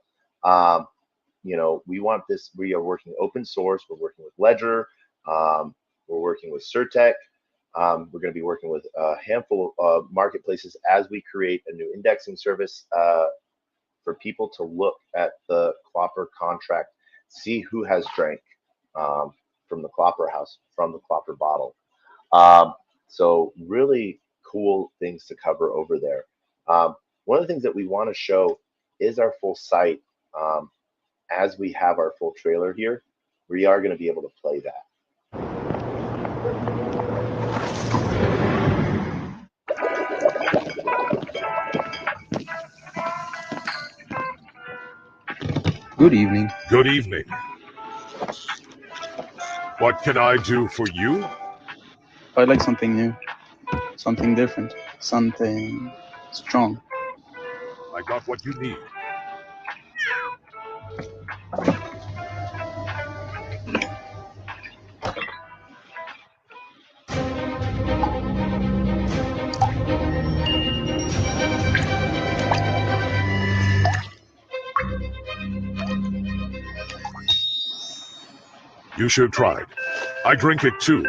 we want this. We are working open source. We're working with Ledger. We're working with Certec. We're going to be working with a handful of marketplaces as we create a new indexing service for people to look at the Clopper contract, see who has drank from the Clopper house, from the Clopper bottle. So really cool things to cover over there. One of the things that we want to show is our full site. As we have our full trailer here, we are going to be able to play that. Good evening. Good evening. What can I do for you? I'd like something new, something different, something strong. I got what you need. You should try it. I drink it too.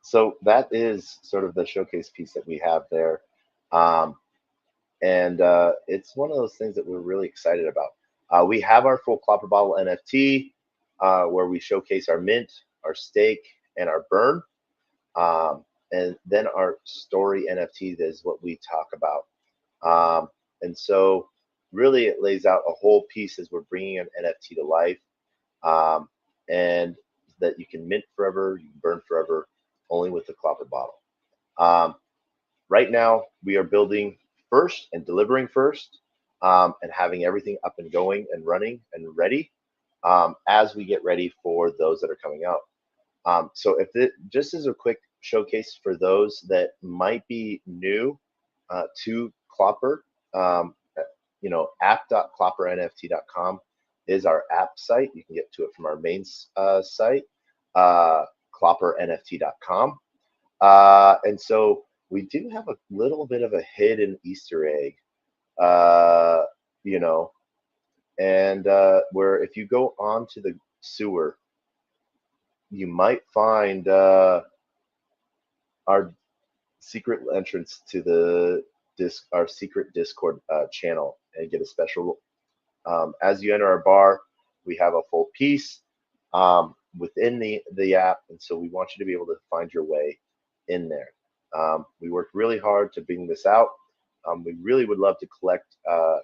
So that is sort of the showcase piece that we have there. Um, and it's one of those things that we're really excited about. We have our full Clopper Bottle NFT where we showcase our mint, our stake, and our burn. And then our story NFT is what we talk about. And so really it lays out a whole piece as we're bringing an NFT to life, and that you can mint forever, you can burn forever, only with the Clopper Bottle. Right now, we are building first and delivering first, and having everything up and going and running and ready as we get ready for those that are coming out. So if it just as a quick showcase for those that might be new to Clopper, app.clopperNFT.com is our app site. You can get to it from our main site, clopperNFT.com. And so we do have a little bit of a hidden Easter egg, and where if you go onto the sewer, you might find our secret entrance to our secret Discord channel and get a special. As you enter our bar, we have a full piece within the app, and so we want you to be able to find your way in there. We worked really hard to bring this out. We really would love to collect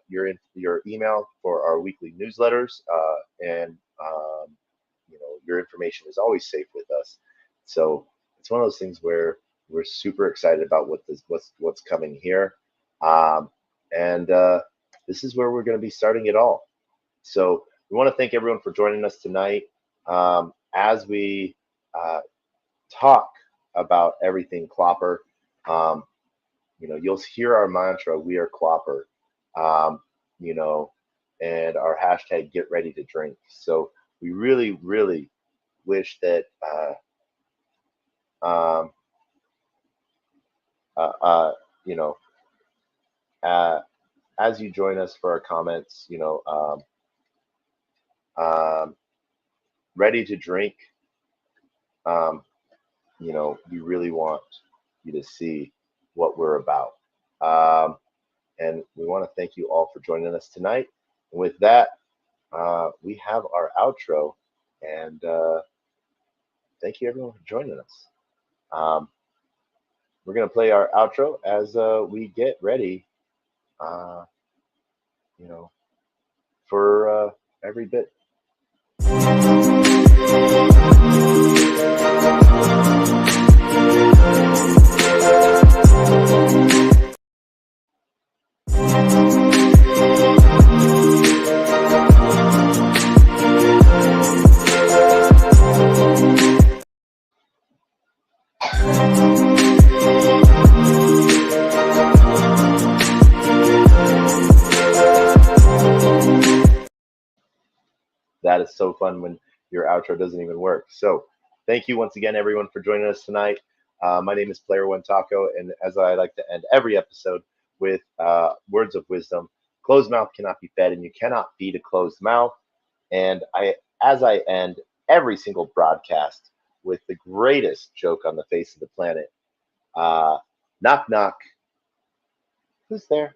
your email for our weekly newsletters, and your information is always safe with us. So it's one of those things where we're super excited about what's coming here, and this is where we're going to be starting it all. So we want to thank everyone for joining us tonight as we talk about everything Clopper. You'll hear our mantra, "We are Clopper," and our hashtag "Get Ready to Drink." So we really, really wish that as you join us for our comments, ready to drink. We really want you to see what we're about. And we want to thank you all for joining us tonight. And with that, we have our outro, and thank you everyone for joining us. We're going to play our outro as we get ready, for every bit. That is so fun when your outro doesn't even work. So thank you once again, everyone, for joining us tonight. My name is Player One Taco, and as I like to end every episode with words of wisdom, closed mouth cannot be fed, and you cannot feed a closed mouth. And as I end every single broadcast with the greatest joke on the face of the planet, knock, knock, who's there?